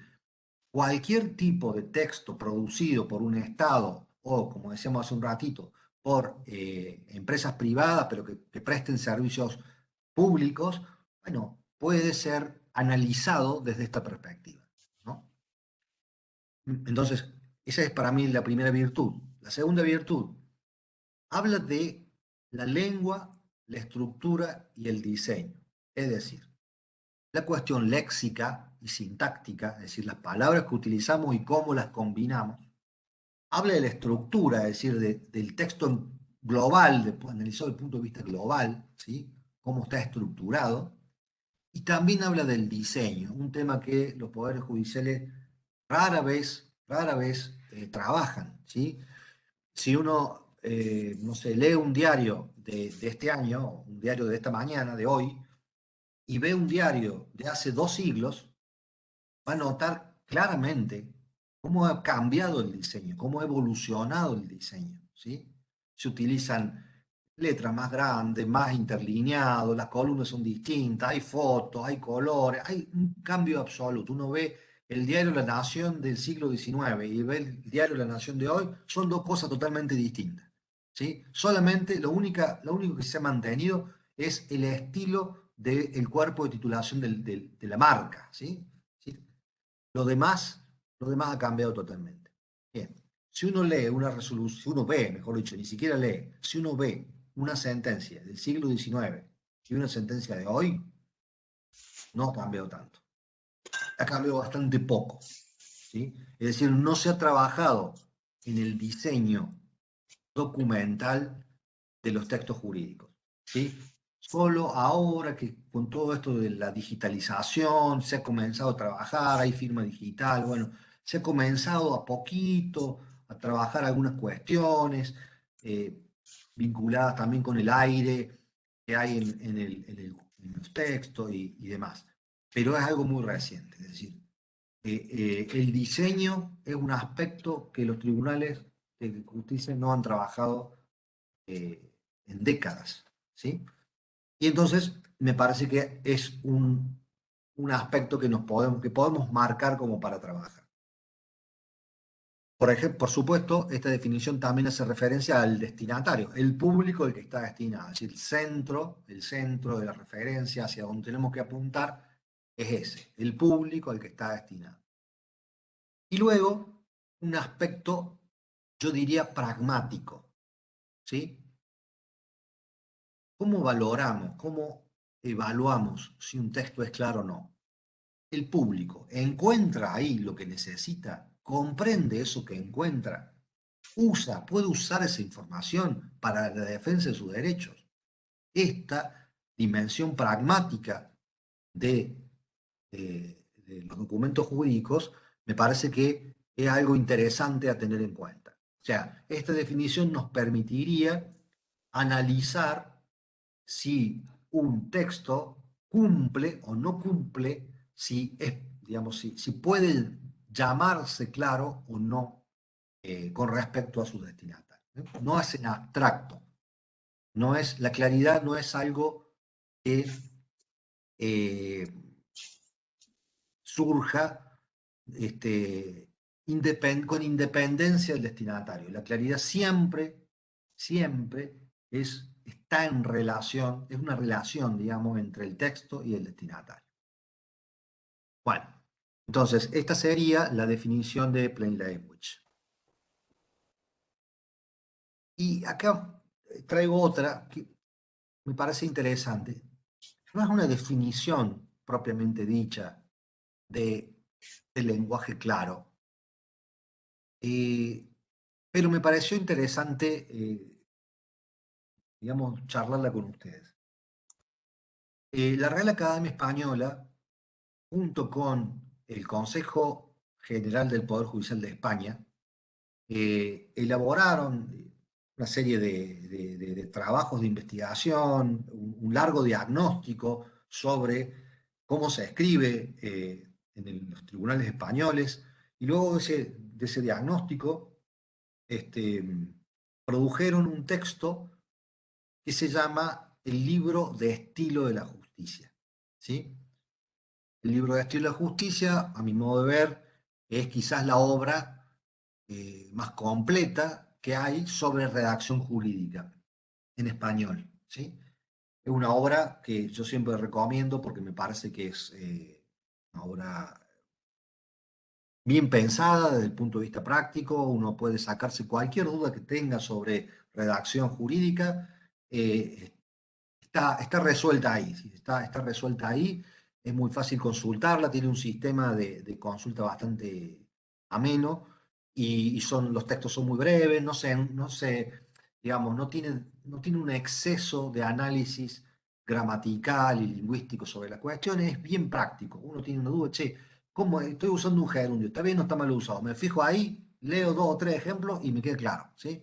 Speaker 2: cualquier tipo de texto producido por un Estado o, como decíamos hace un ratito, por empresas privadas, pero que presten servicios públicos, bueno, puede ser analizado desde esta perspectiva, ¿no? Entonces, esa es para mí la primera virtud. La segunda virtud habla de la lengua, la estructura y el diseño. Es decir, la cuestión léxica y sintáctica, es decir, las palabras que utilizamos y cómo las combinamos, habla de la estructura, es decir, del texto global, analizado desde el punto de vista global, ¿sí? cómo está estructurado, y también habla del diseño, un tema que los poderes judiciales rara vez trabajan, ¿sí? Si uno, no sé, lee un diario de este año, un diario de esta mañana, de hoy, y ve un diario de hace 2 siglos, va a notar claramente cómo ha cambiado el diseño, cómo ha evolucionado el diseño, ¿sí? Se utilizan letras más grandes, más interlineados, las columnas son distintas, hay fotos, hay colores, hay un cambio absoluto. Uno ve el diario La Nación del siglo XIX y ve el diario La Nación de hoy, son dos cosas totalmente distintas, ¿sí? Solamente lo único que se ha mantenido es el estilo del cuerpo de titulación de la marca, ¿sí? ¿Sí? Lo demás, lo demás ha cambiado totalmente. Bien, si uno lee una resolución, si uno ve, mejor dicho, ni siquiera lee, si uno ve una sentencia del siglo XIX y una sentencia de hoy, no ha cambiado tanto. Ha cambiado bastante poco, ¿sí? Es decir, no se ha trabajado en el diseño documental de los textos jurídicos, ¿sí? Solo ahora que con todo esto de la digitalización se ha comenzado a trabajar, hay firma digital, bueno, se ha comenzado a poquito a trabajar algunas cuestiones eh, vinculadas también con el aire que hay en los textos y demás. Pero es algo muy reciente, es decir, el diseño es un aspecto que los tribunales de justicia no han trabajado eh, en décadas, ¿sí? Y entonces me parece que es un aspecto que podemos marcar como para trabajar. Por ejemplo, por supuesto, esta definición también hace referencia al destinatario, el público al que está destinado, es decir, el centro de la referencia hacia donde tenemos que apuntar es ese, el público al que está destinado. Y luego, un aspecto, yo diría, pragmático, ¿sí? ¿Cómo valoramos, cómo evaluamos si un texto es claro o no? El público encuentra ahí lo que necesita, comprende eso que encuentra, puede usar esa información para la defensa de sus derechos. Esta dimensión pragmática de, de los documentos jurídicos me parece que es algo interesante a tener en cuenta. O sea, esta definición nos permitiría analizar si un texto cumple o no cumple, si es, digamos, si puede llamarse claro o no con respecto a su destinatario. No es en abstracto, la claridad no es algo que eh, surja con independencia del destinatario. La claridad siempre está en relación, es una relación, digamos, entre el texto y el destinatario. Bueno, entonces, esta sería la definición de plain language. Y acá traigo otra que me parece interesante. No es una definición propiamente dicha del lenguaje claro, pero me pareció interesante, digamos, charlarla con ustedes. La Real Academia Española, junto con el Consejo General del Poder Judicial de España, elaboraron una serie de trabajos de investigación, un largo diagnóstico sobre cómo se escribe en los tribunales españoles, y luego de ese diagnóstico produjeron un texto que se llama el Libro de Estilo de la Justicia, ¿sí? El Libro de Estilo de la Justicia, a mi modo de ver, es quizás la obra más completa que hay sobre redacción jurídica en español, ¿sí? Es una obra que yo siempre recomiendo porque me parece que es una obra bien pensada desde el punto de vista práctico. Uno puede sacarse cualquier duda que tenga sobre redacción jurídica, está resuelta ahí, ¿sí? Está resuelta ahí, es muy fácil consultarla, tiene un sistema de consulta bastante ameno y los textos son muy breves, digamos, no tiene un exceso de análisis gramatical y lingüístico sobre la cuestión, es bien práctico. Uno tiene una duda, che, ¿cómo estoy usando un gerundio? ¿Está bien o está mal usado? Me fijo ahí, leo 2 o 3 ejemplos y me queda claro, ¿sí?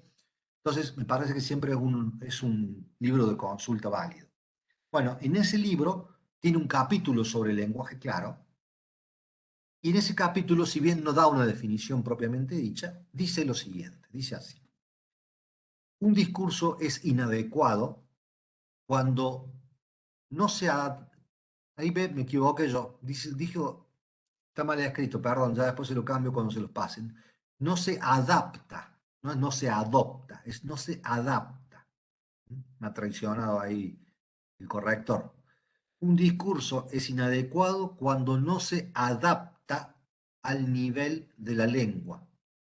Speaker 2: Entonces, me parece que siempre es un libro de consulta válido. Bueno, en ese libro tiene un capítulo sobre el lenguaje claro, y en ese capítulo, si bien no da una definición propiamente dicha, dice lo siguiente, dice así. Un discurso es inadecuado cuando no se adapta. Ahí me equivoqué yo. Dijo, está mal escrito, perdón, ya después se lo cambio cuando se los pasen. No se adapta, no se adopta, es no se adapta. Me ha traicionado ahí el corrector. Un discurso es inadecuado cuando no se adapta al nivel de la lengua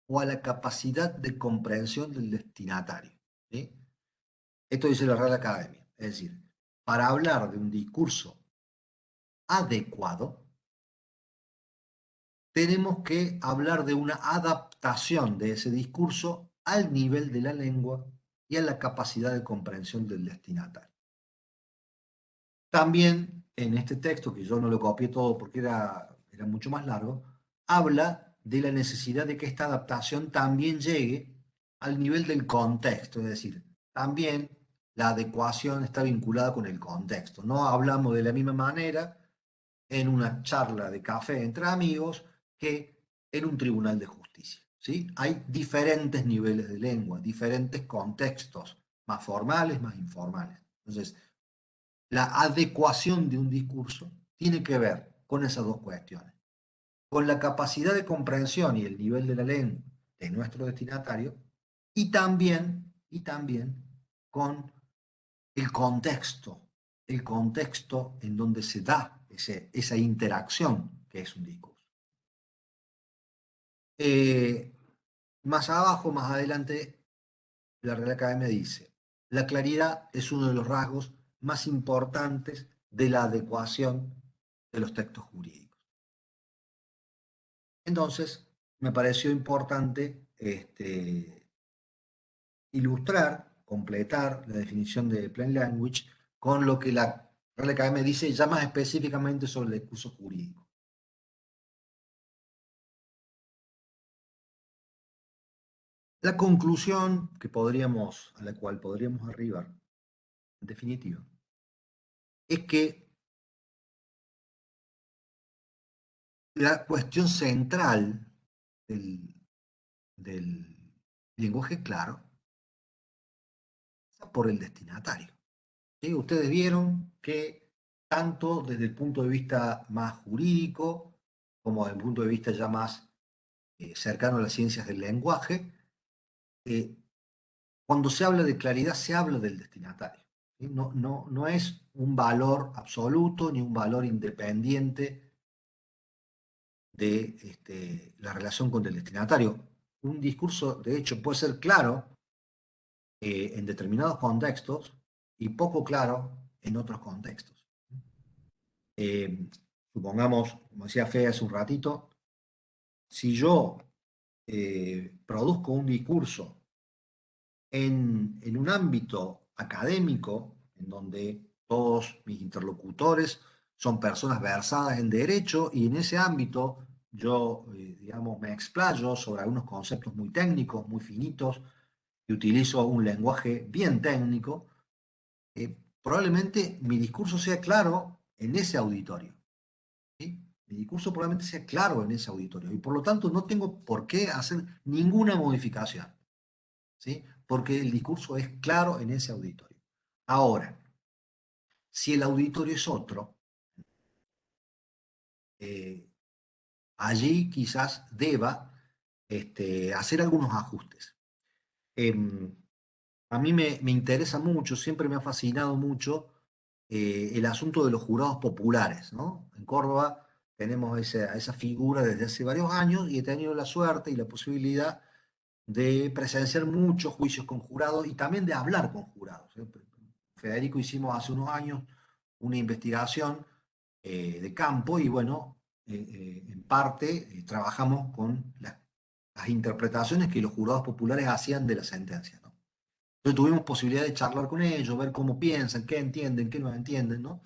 Speaker 2: o a la capacidad de comprensión del destinatario, ¿sí? Esto dice la Real Academia. Es decir, para hablar de un discurso adecuado, tenemos que hablar de una adaptación de ese discurso al nivel de la lengua y a la capacidad de comprensión del destinatario. También en este texto, que yo no lo copié todo porque era mucho más largo, habla de la necesidad de que esta adaptación también llegue al nivel del contexto, es decir, también la adecuación está vinculada con el contexto. No hablamos de la misma manera en una charla de café entre amigos que en un tribunal de justicia, ¿sí? Hay diferentes niveles de lengua, diferentes contextos, más formales, más informales. Entonces, la adecuación de un discurso tiene que ver con esas dos cuestiones, con la capacidad de comprensión y el nivel de la lengua de nuestro destinatario, y también con el contexto en donde se da esa interacción que es un discurso. Más abajo, más adelante, la Real Academia dice, la claridad es uno de los rasgos más importantes de la adecuación de los textos jurídicos. Entonces, me pareció importante ilustrar, completar la definición de plain language con lo que la Real Academia dice ya más específicamente sobre el discurso jurídico. La conclusión a la cual podríamos arribar, en definitiva, es que la cuestión central del lenguaje claro está por el destinatario. ¿Sí? Ustedes vieron que tanto desde el punto de vista más jurídico como desde el punto de vista ya más cercano a las ciencias del lenguaje, cuando se habla de claridad se habla del destinatario. ¿Sí? No es un valor absoluto ni un valor independiente de la relación con el destinatario. Un discurso, de hecho, puede ser claro en determinados contextos y poco claro en otros contextos. Supongamos, como decía Fede hace un ratito, si yo produzco un discurso en un ámbito académico, en donde todos mis interlocutores son personas versadas en derecho, y en ese ámbito yo, digamos, me explayo sobre algunos conceptos muy técnicos, muy finitos, y utilizo un lenguaje bien técnico, probablemente mi discurso sea claro en ese auditorio. ¿Sí? Mi discurso probablemente sea claro en ese auditorio, y por lo tanto no tengo por qué hacer ninguna modificación, ¿sí? Porque el discurso es claro en ese auditorio. Ahora, si el auditorio es otro, allí quizás deba hacer algunos ajustes. A mí me interesa mucho, siempre me ha fascinado mucho el asunto de los jurados populares, ¿no? En Córdoba tenemos esa figura desde hace varios años y he tenido la suerte y la posibilidad de presenciar muchos juicios con jurados y también de hablar con jurados. Federico hicimos hace unos años una investigación de campo y bueno, en parte trabajamos con las interpretaciones que los jurados populares hacían de la sentencia, ¿no? Entonces tuvimos posibilidad de charlar con ellos, ver cómo piensan, qué entienden, qué no entienden, ¿no?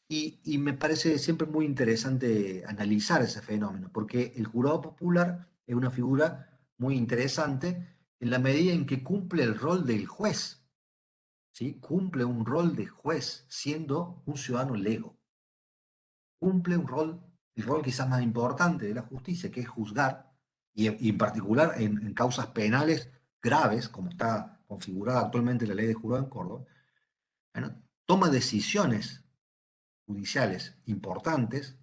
Speaker 2: Y me parece siempre muy interesante analizar ese fenómeno, porque el jurado popular es una figura muy interesante en la medida en que cumple el rol del juez, ¿sí? Cumple un rol de juez siendo un ciudadano lego. Cumple un rol, el rol quizás más importante de la justicia, que es juzgar, y en particular en causas penales graves, como está configurada actualmente la ley de jurado en Córdoba, bueno, toma decisiones judiciales importantes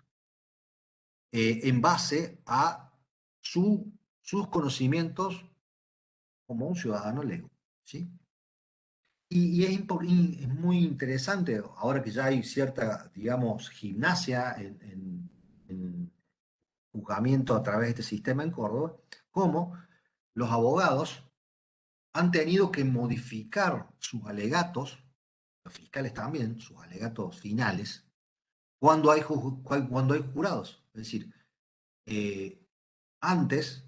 Speaker 2: en base a sus conocimientos como un ciudadano lego, ¿sí? Y es muy interesante, ahora que ya hay cierta, digamos, gimnasia en juzgamiento a través de este sistema en Córdoba, cómo los abogados han tenido que modificar sus alegatos, los fiscales también, sus alegatos finales, cuando hay jurados. Es decir, eh, antes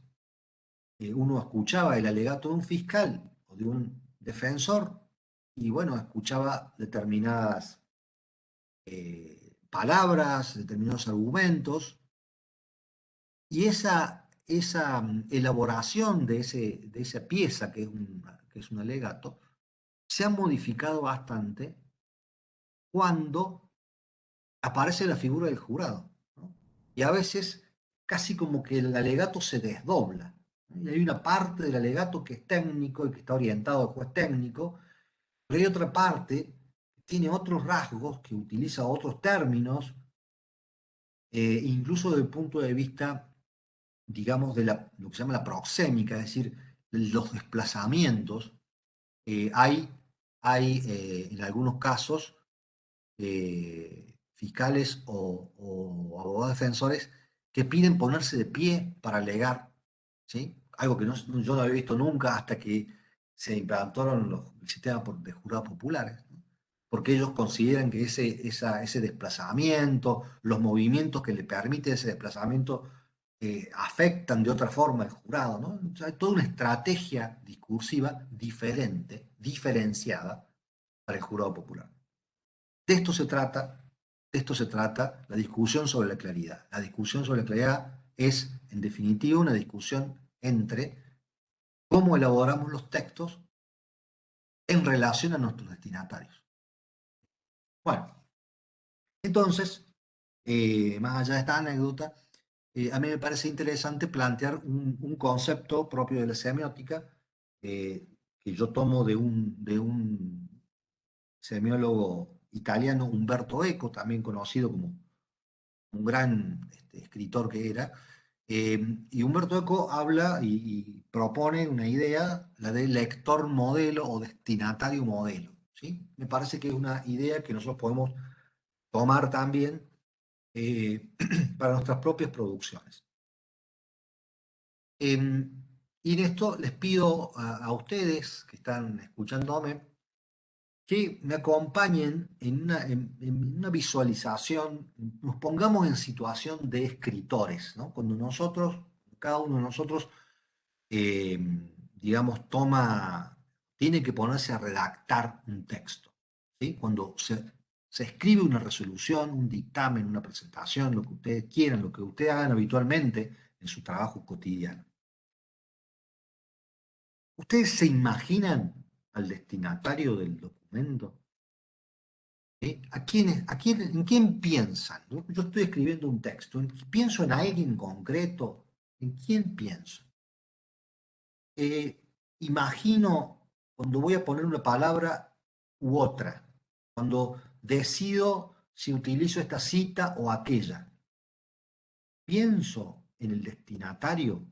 Speaker 2: uno escuchaba el alegato de un fiscal o de un defensor y bueno, escuchaba determinadas palabras, determinados argumentos y esa elaboración de esa pieza que es un alegato se ha modificado bastante cuando aparece la figura del jurado, ¿no? Y a veces casi como que el alegato se desdobla, ¿no? Y hay una parte del alegato que es técnico y que está orientado al juez técnico, pero hay otra parte que tiene otros rasgos, que utiliza otros términos, incluso desde el punto de vista, digamos, de lo que se llama la proxémica, es decir, los desplazamientos. Hay, en algunos casos fiscales o abogados defensores que piden ponerse de pie para alegar, ¿sí? Algo que yo no había visto nunca hasta que se implantaron el sistema de jurados populares, ¿no? Porque ellos consideran que ese desplazamiento, los movimientos que le permite ese desplazamiento, afectan de otra forma al jurado, ¿no? O sea, hay toda una estrategia discursiva diferente, diferenciada para el jurado popular. De esto se trata, de esto se trata la discusión sobre la claridad. La discusión sobre la claridad es, en definitiva, una discusión entre cómo elaboramos los textos en relación a nuestros destinatarios. Bueno, entonces, más allá de esta anécdota, a mí me parece interesante plantear un concepto propio de la semiótica que yo tomo de un semiólogo italiano, Umberto Eco, también conocido como un gran escritor que era. Y Humberto Eco habla y propone una idea, la de lector modelo o destinatario modelo, ¿sí? Me parece que es una idea que nosotros podemos tomar también para nuestras propias producciones. Y en esto les pido a ustedes que están escuchándome que me acompañen en una visualización, nos pongamos en situación de escritores, ¿no? Cuando cada uno de nosotros, eh, digamos, tiene que ponerse a redactar un texto, ¿sí? Cuando se escribe una resolución, un dictamen, una presentación, lo que ustedes quieran, lo que ustedes hagan habitualmente en su trabajo cotidiano. ¿Ustedes se imaginan al destinatario del documento? ¿En quién piensan? Yo estoy escribiendo un texto, ¿pienso en alguien concreto? ¿En quién pienso? Imagino cuando voy a poner una palabra u otra, cuando decido si utilizo esta cita o aquella. ¿Pienso en el destinatario?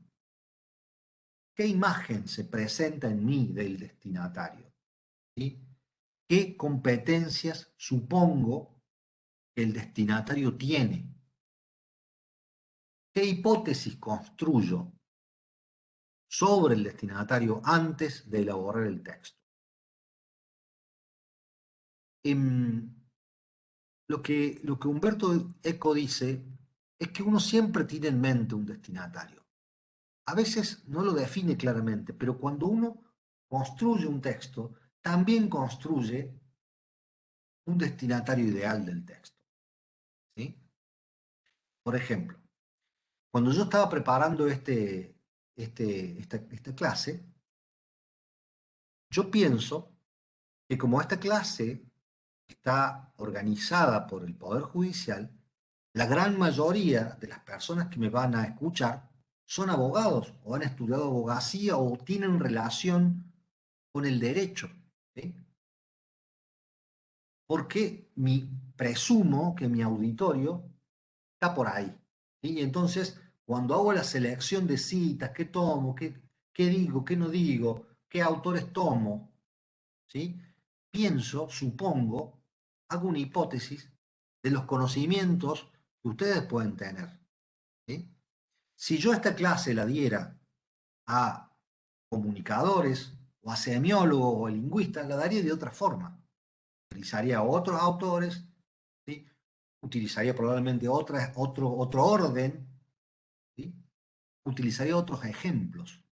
Speaker 2: ¿Qué imagen se presenta en mí del destinatario? ¿Sí? ¿Qué competencias supongo que el destinatario tiene? ¿Qué hipótesis construyo sobre el destinatario antes de elaborar el texto? Lo que Humberto Eco dice es que uno siempre tiene en mente un destinatario. A veces no lo define claramente, pero cuando uno construye un texto, también construye un destinatario ideal del texto. ¿Sí? Por ejemplo, cuando yo estaba preparando esta clase, yo pienso que como esta clase está organizada por el Poder Judicial, la gran mayoría de las personas que me van a escuchar son abogados o han estudiado abogacía o tienen relación con el derecho. ¿Sí? Porque presumo que mi auditorio está por ahí. ¿Sí? Y entonces, cuando hago la selección de citas, qué tomo, qué digo, qué no digo, qué autores tomo, ¿sí? Pienso, supongo, hago una hipótesis de los conocimientos que ustedes pueden tener. ¿Sí? Si yo esta clase la diera a comunicadores o a semiólogos o a lingüistas, la daría de otra forma. Utilizaría otros autores, ¿sí? Utilizaría probablemente otro orden, ¿sí? Utilizaría otros ejemplos.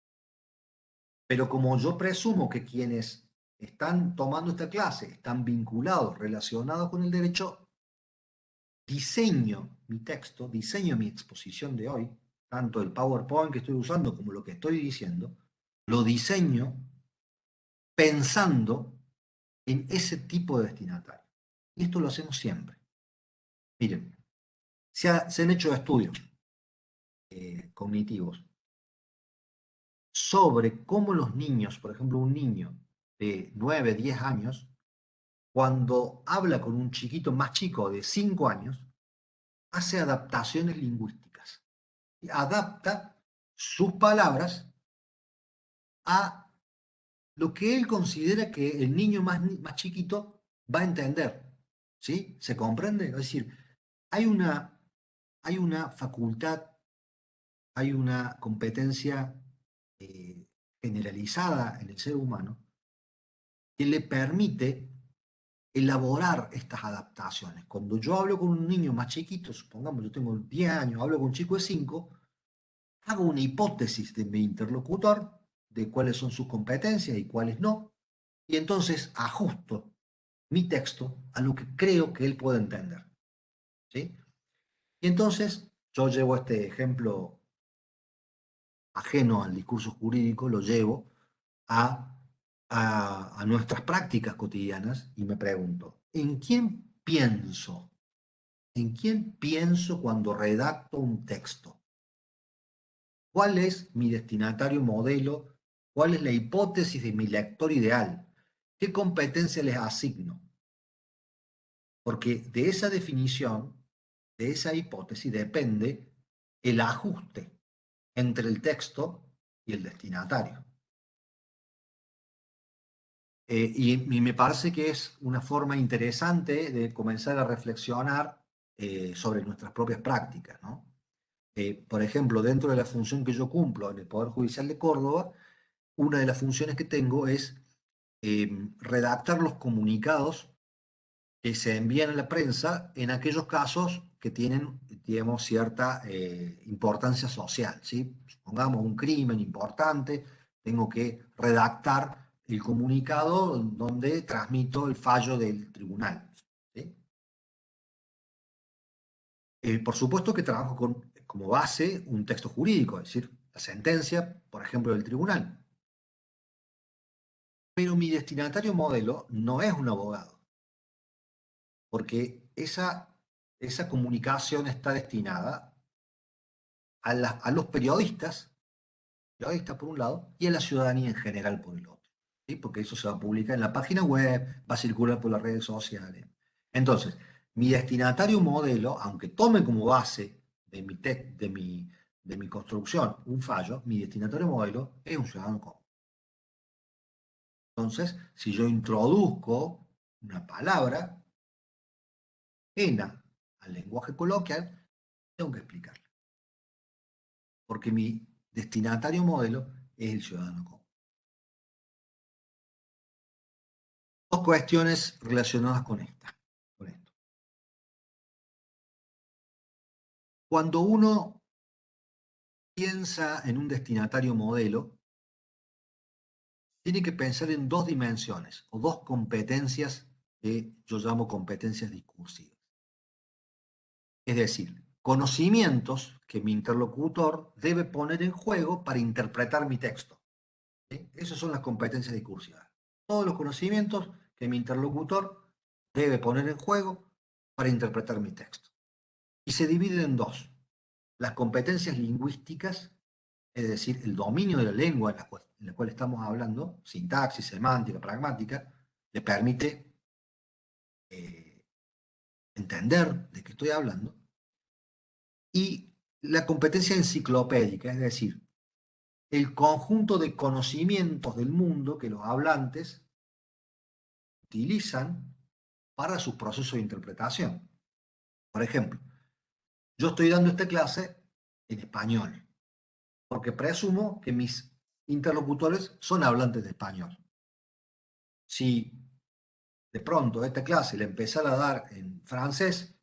Speaker 2: Pero como yo presumo que quienes están tomando esta clase están vinculados, relacionados con el derecho, diseño mi texto, diseño mi exposición de hoy, tanto el PowerPoint que estoy usando como lo que estoy diciendo, lo diseño pensando en ese tipo de destinatario. Y esto lo hacemos siempre. Miren, se han hecho estudios cognitivos sobre cómo los niños, por ejemplo, un niño de 9, 10 años, cuando habla con un chiquito más chico de 5 años, hace adaptaciones lingüísticas. Adapta sus palabras a lo que él considera que el niño más chiquito va a entender. ¿Sí? ¿Se comprende? Es decir, hay una facultad, hay una competencia generalizada en el ser humano que le permite elaborar estas adaptaciones. Cuando yo hablo con un niño más chiquito, supongamos yo tengo 10 años, hablo con un chico de 5, hago una hipótesis de mi interlocutor, de cuáles son sus competencias y cuáles no, y entonces ajusto mi texto a lo que creo que él puede entender. ¿Sí? Y entonces yo llevo este ejemplo ajeno al discurso jurídico, lo llevo a nuestras prácticas cotidianas y me pregunto, ¿en quién pienso? ¿En quién pienso cuando redacto un texto? ¿Cuál es mi destinatario modelo? ¿Cuál es la hipótesis de mi lector ideal? ¿Qué competencia les asigno? Porque de esa definición, de esa hipótesis, depende el ajuste entre el texto y el destinatario. Y me parece que es una forma interesante de comenzar a reflexionar sobre nuestras propias prácticas, ¿no? Por ejemplo, dentro de la función que yo cumplo en el Poder Judicial de Córdoba, una de las funciones que tengo es redactar los comunicados que se envían a la prensa en aquellos casos que tienen, digamos, cierta importancia social, ¿sí? Supongamos un crimen importante, tengo que redactar el comunicado donde transmito el fallo del tribunal, ¿sí? Por supuesto que trabajo como base un texto jurídico, es decir, la sentencia, por ejemplo, del tribunal. Pero mi destinatario modelo no es un abogado, porque esa comunicación está destinada a los periodistas por un lado, y a la ciudadanía en general por el otro, ¿sí? Porque eso se va a publicar en la página web, va a circular por las redes sociales. Entonces, mi destinatario modelo, aunque tome como base de mi construcción un fallo, mi destinatario modelo es un ciudadano común. Entonces, si yo introduzco una palabra ajena al lenguaje coloquial, tengo que explicarla. Porque mi destinatario modelo es el ciudadano común. Dos cuestiones relacionadas con esto. Cuando uno piensa en un destinatario modelo, tiene que pensar en dos dimensiones o dos competencias que yo llamo competencias discursivas. Es decir, conocimientos que mi interlocutor debe poner en juego para interpretar mi texto. ¿Sí? Esas son las competencias discursivas. Todos los conocimientos que mi interlocutor debe poner en juego para interpretar mi texto. Y se dividen en dos. Las competencias lingüísticas, es decir, el dominio de la lengua en la cual estamos hablando, sintaxis, semántica, pragmática, le permite entender de qué estoy hablando. Y la competencia enciclopédica, es decir, el conjunto de conocimientos del mundo que los hablantes utilizan para sus procesos de interpretación. Por ejemplo, yo estoy dando esta clase en español, porque presumo que mis interlocutores son hablantes de español. Si de pronto esta clase la empezara a dar en francés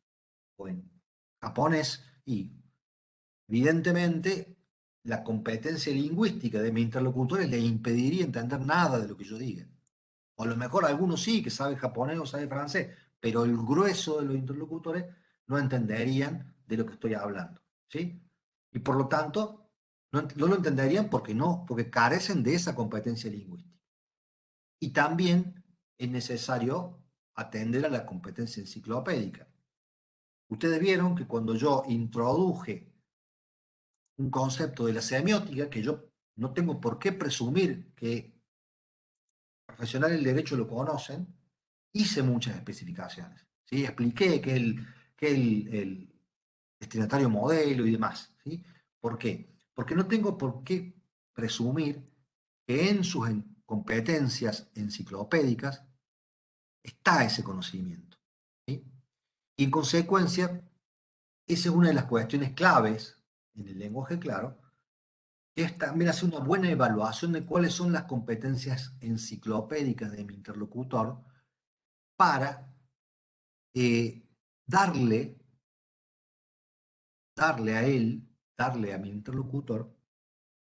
Speaker 2: o en japonés, y evidentemente la competencia lingüística de mis interlocutores le impediría entender nada de lo que yo diga. O a lo mejor algunos sí, que saben japonés o saben francés, pero el grueso de los interlocutores no entenderían de lo que estoy hablando, ¿sí? Y por lo tanto, no lo entenderían porque carecen de esa competencia lingüística. Y también es necesario atender a la competencia enciclopédica. Ustedes vieron que cuando yo introduje un concepto de la semiótica, que yo no tengo por qué presumir que profesionales del derecho lo conocen, hice muchas especificaciones, ¿sí? Expliqué que el destinatario modelo y demás, ¿sí? ¿Por qué? Porque no tengo por qué presumir que en sus competencias enciclopédicas está ese conocimiento, ¿sí? Y en consecuencia, esa es una de las cuestiones claves en el lenguaje claro, que es también hacer una buena evaluación de cuáles son las competencias enciclopédicas de mi interlocutor para darle a mi interlocutor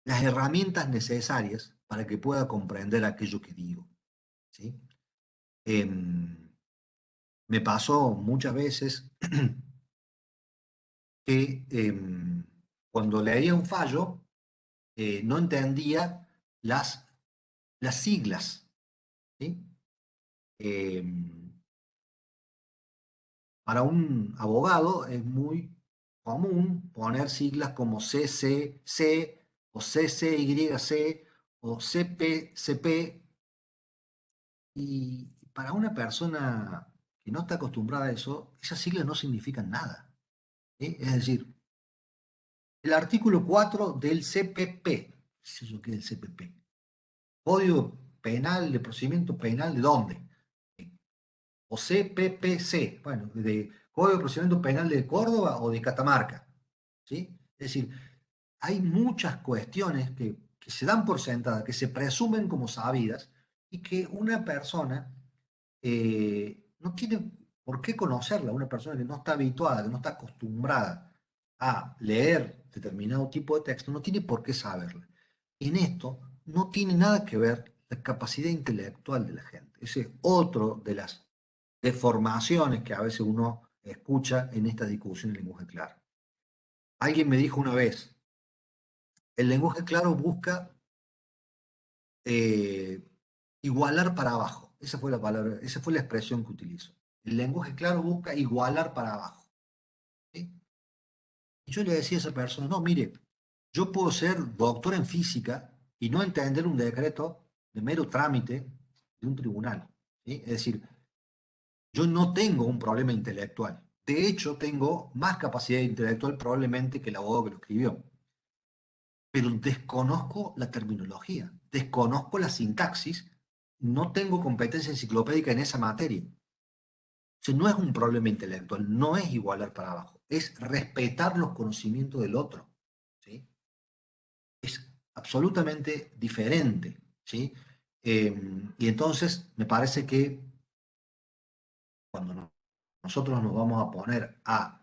Speaker 2: las herramientas necesarias para que pueda comprender aquello que digo, ¿sí? Me pasó muchas veces que cuando leía un fallo no entendía las siglas, ¿sí? Para un abogado es muy común poner siglas como CCC o CCYC o CPCP, y para una persona que no está acostumbrada a eso, esas siglas no significan nada, ¿sí? Es decir, el artículo 4 del CPP, ¿qué es eso que es el CPP? Código Penal de Procedimiento Penal, ¿de dónde? O CPPC, bueno, de Código de Procedimiento Penal de Córdoba o de Catamarca, ¿sí? Es decir, hay muchas cuestiones que se dan por sentadas, que se presumen como sabidas y que una persona no tiene por qué conocerla, una persona que no está habituada, que no está acostumbrada a leer determinado tipo de texto, no tiene por qué saberla. En esto no tiene nada que ver la capacidad intelectual de la gente. Ese es otro de las deformaciones que a veces uno escucha en esta discusión del lenguaje claro. Alguien me dijo una vez, el lenguaje claro busca igualar para abajo. Esa fue la palabra, esa fue la expresión que utilizó. El lenguaje claro busca igualar para abajo, ¿sí? Y yo le decía a esa persona, no, mire, yo puedo ser doctor en física y no entender un decreto de mero trámite de un tribunal, ¿sí? Es decir, yo no tengo un problema intelectual. De hecho, tengo más capacidad intelectual probablemente que el abogado que lo escribió. Pero desconozco la terminología, desconozco la sintaxis, no tengo competencia enciclopédica en esa materia. O sea, no es un problema intelectual, no es igualar para abajo, es respetar los conocimientos del otro, ¿sí? Es absolutamente diferente, ¿sí? Y entonces me parece que cuando nosotros nos vamos a poner a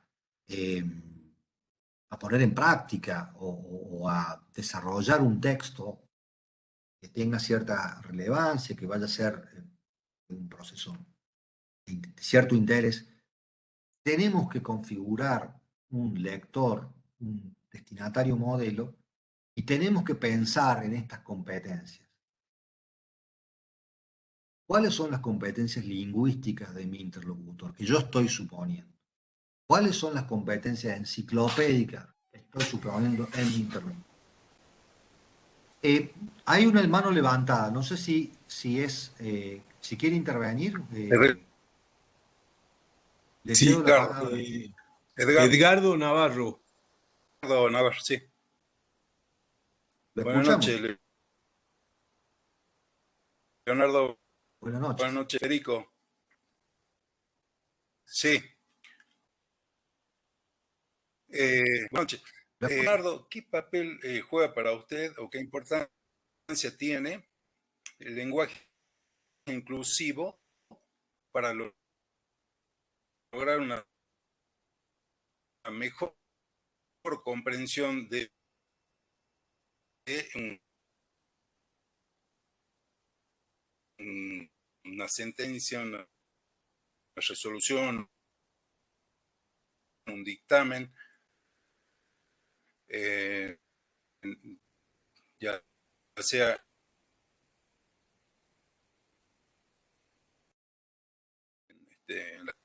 Speaker 2: poner en práctica o a desarrollar un texto que tenga cierta relevancia, que vaya a ser un proceso de cierto interés, tenemos que configurar un lector, un destinatario modelo, y tenemos que pensar en estas competencias. ¿Cuáles son las competencias lingüísticas de mi interlocutor? Que yo estoy suponiendo. ¿Cuáles son las competencias enciclopédicas que estoy suponiendo en mi interlocutor? Hay una mano levantada, no sé si quiere intervenir. Le cedo
Speaker 4: Sí,
Speaker 2: la palabra.
Speaker 4: Edgardo Navarro.
Speaker 5: Edgardo Navarro, sí.
Speaker 2: Lo
Speaker 5: Buenas
Speaker 2: escuchamos.
Speaker 5: noches, Leonardo.
Speaker 2: Buenas noches.
Speaker 5: Buenas noches, Federico. Sí. Buenas noches. Leonardo, ¿qué papel juega para usted o qué importancia tiene el lenguaje inclusivo para lograr una mejor comprensión de una sentencia, una resolución, un dictamen, ya sea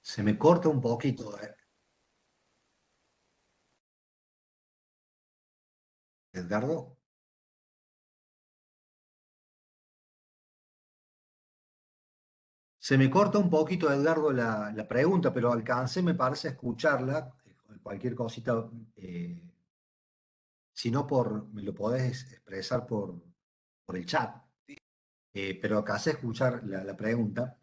Speaker 2: Se me corta un poquito. Edgardo. Se me corta un poquito, Edgardo, la pregunta, pero alcancé, me parece, a escucharla. Cualquier cosita, si no, me lo podés expresar por el chat. Pero alcancé a escuchar la pregunta,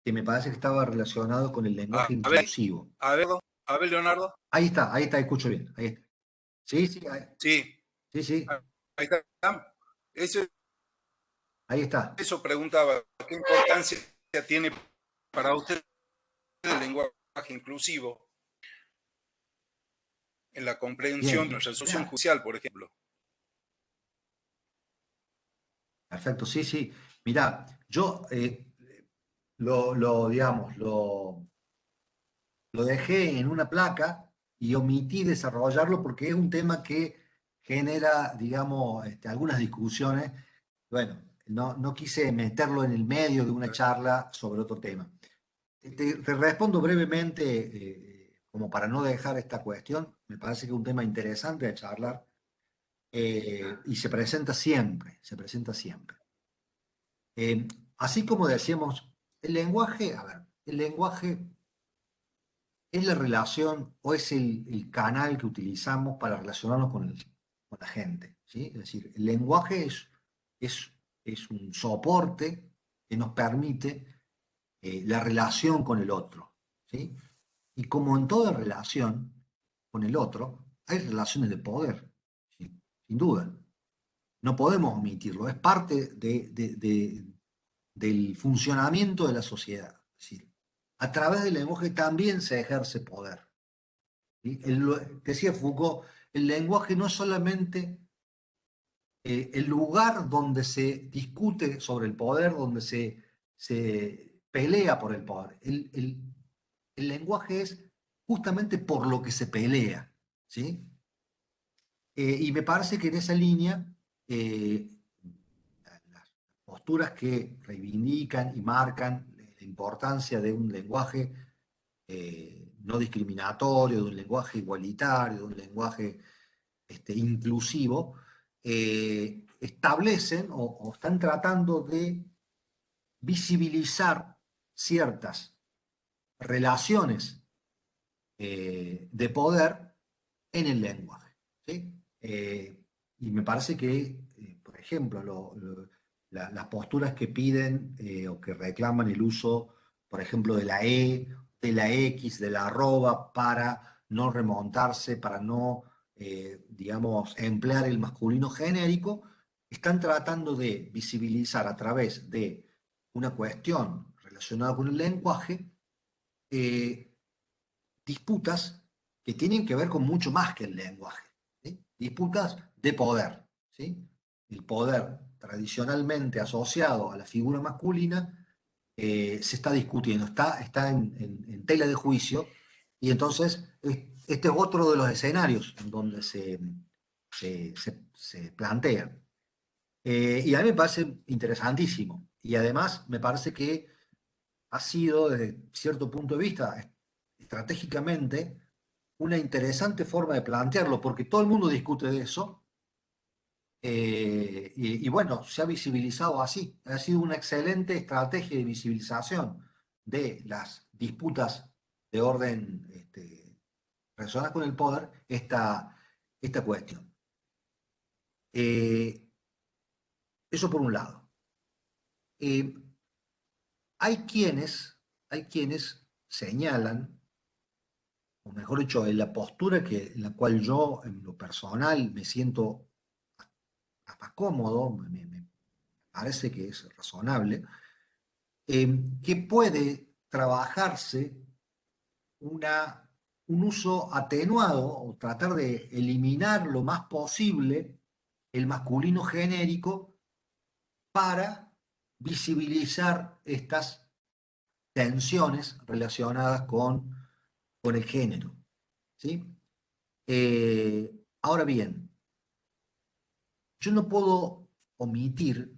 Speaker 2: que me parece que estaba relacionado con el lenguaje inclusivo.
Speaker 5: A ver, Leonardo.
Speaker 2: Ahí está, escucho bien. Ahí está. Sí, sí, sí.
Speaker 5: Ahí está.
Speaker 2: Ahí está.
Speaker 5: Eso preguntaba, ¿qué importancia tiene para usted el lenguaje inclusivo en la comprensión de la resolución judicial, por ejemplo?
Speaker 2: Perfecto, sí, sí. Mirá, yo digamos, lo dejé en una placa y omití desarrollarlo porque es un tema que genera, digamos, algunas discusiones. Bueno, no quise meterlo en el medio de una charla sobre otro tema. Te respondo brevemente, como para no dejar esta cuestión. Me parece que es un tema interesante de charlar y se presenta siempre, se presenta siempre. Así como decíamos, el lenguaje, a ver, el lenguaje es la relación o es el canal que utilizamos para relacionarnos con la gente, ¿sí? Es decir, el lenguaje es un soporte que nos permite la relación con el otro, ¿sí? Y como en toda relación con el otro, hay relaciones de poder, ¿sí? Sin duda. No podemos omitirlo, es parte del funcionamiento de la sociedad. Es decir, a través del lenguaje también se ejerce poder. ¿Sí? Decía Foucault, el lenguaje no es solamente el lugar donde se discute sobre el poder, donde se pelea por el poder. El lenguaje es justamente por lo que se pelea. ¿Sí? Y me parece que en esa línea, las posturas que reivindican y marcan la importancia de un lenguaje no discriminatorio, de un lenguaje igualitario, de un lenguaje inclusivo, establecen o están tratando de visibilizar ciertas relaciones de poder en el lenguaje. ¿Sí? Y me parece que, por ejemplo, las posturas que piden o que reclaman el uso, por ejemplo, de la E, de la X, de la arroba, para no remontarse, para no, digamos, emplear el masculino genérico, están tratando de visibilizar a través de una cuestión relacionada con el lenguaje disputas que tienen que ver con mucho más que el lenguaje. ¿Sí? Disputas de poder. ¿Sí? El poder tradicionalmente asociado a la figura masculina, se está discutiendo, está en tela de juicio, y entonces este es otro de los escenarios en donde se plantean. Y a mí me parece interesantísimo, y además me parece que ha sido, desde cierto punto de vista, estratégicamente, una interesante forma de plantearlo, porque todo el mundo discute de eso, y bueno, se ha visibilizado así. Ha sido una excelente estrategia de visibilización de las disputas de orden relacionadas con el poder, esta cuestión. Eso por un lado. Eh, hay quienes señalan, o mejor dicho, en la postura en la cual yo, en lo personal, me siento más cómodo, me parece que es razonable, que puede trabajarse un uso atenuado o tratar de eliminar lo más posible el masculino genérico para visibilizar estas tensiones relacionadas con el género. ¿Sí? Ahora bien, yo no puedo omitir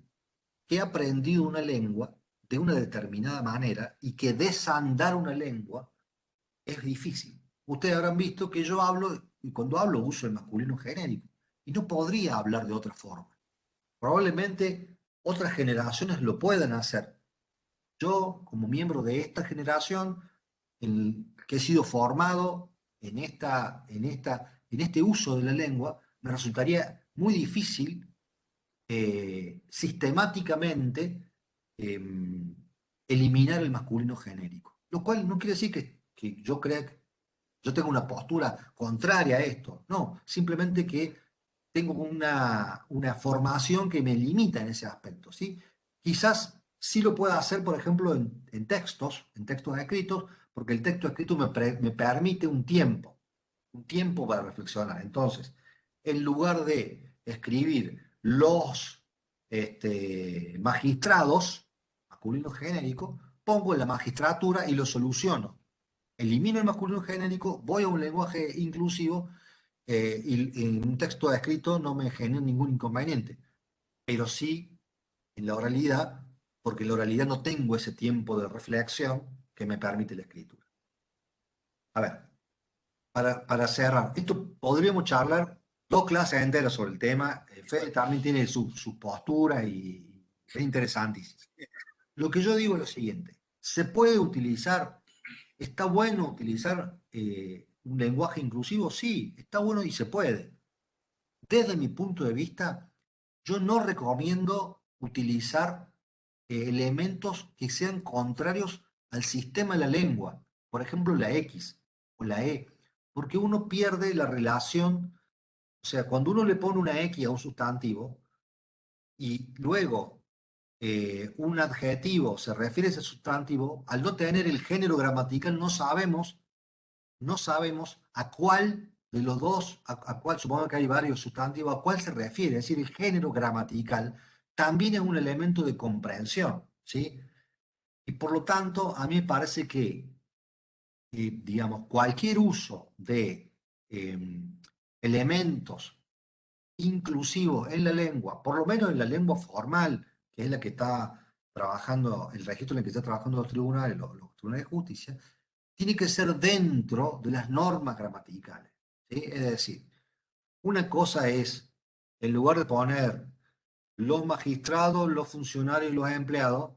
Speaker 2: que he aprendido una lengua de una determinada manera y que desandar una lengua es difícil. Ustedes habrán visto que yo hablo, y cuando hablo uso el masculino genérico, y no podría hablar de otra forma. Probablemente otras generaciones lo puedan hacer. Yo, como miembro de esta generación, que he sido formado en este uso de la lengua, me resultaría muy difícil sistemáticamente eliminar el masculino genérico. Lo cual no quiere decir que yo crea que yo tengo una postura contraria a esto. No, simplemente que tengo una formación que me limita en ese aspecto. ¿Sí? Quizás sí lo pueda hacer, por ejemplo, en textos escritos, porque el texto escrito me permite un tiempo para reflexionar. Entonces, en lugar de escribir los magistrados, masculino genérico, pongo en la magistratura y lo soluciono. Elimino el masculino genérico, voy a un lenguaje inclusivo, y en un texto escrito no me genera ningún inconveniente, pero sí en la oralidad, porque en la oralidad no tengo ese tiempo de reflexión que me permite la escritura. A ver, para cerrar, esto podríamos charlar 2 clases enteras sobre el tema. Fede también tiene su postura y es interesantísimo. Lo que yo digo es lo siguiente: se puede utilizar, está bueno utilizar un lenguaje inclusivo, sí, está bueno y se puede. Desde mi punto de vista, yo no recomiendo utilizar elementos que sean contrarios al sistema de la lengua, por ejemplo la X o la E, porque uno pierde la relación. O sea, cuando uno le pone una X a un sustantivo y luego un adjetivo se refiere a ese sustantivo, al no tener el género gramatical no sabemos a cuál de los dos, a cuál, supongo que hay varios sustantivos, a cuál se refiere. Es decir, el género gramatical también es un elemento de comprensión, ¿sí? Y por lo tanto, a mí me parece que, digamos, cualquier uso de elementos inclusivos en la lengua, por lo menos en la lengua formal, que es la que está trabajando, el registro en el que está trabajando los tribunales de justicia, tiene que ser dentro de las normas gramaticales, ¿sí? Es decir, una cosa es, en lugar de poner los magistrados, los funcionarios y los empleados,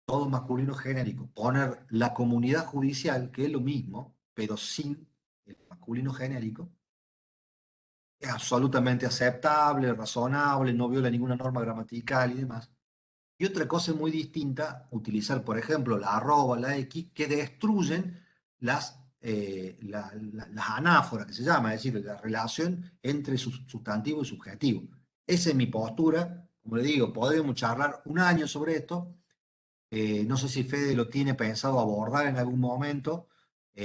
Speaker 2: todo masculino genérico, poner la comunidad judicial, que es lo mismo, pero sin el masculino genérico, es absolutamente aceptable, razonable, no viola ninguna norma gramatical y demás. Y otra cosa muy distinta, utilizar, por ejemplo, la arroba, la X, que destruyen las anáforas, que se llama, es decir, la relación entre sustantivo y subjetivo. Esa es mi postura. Como le digo, podemos charlar un año sobre esto. No sé si Fede lo tiene pensado abordar en algún momento.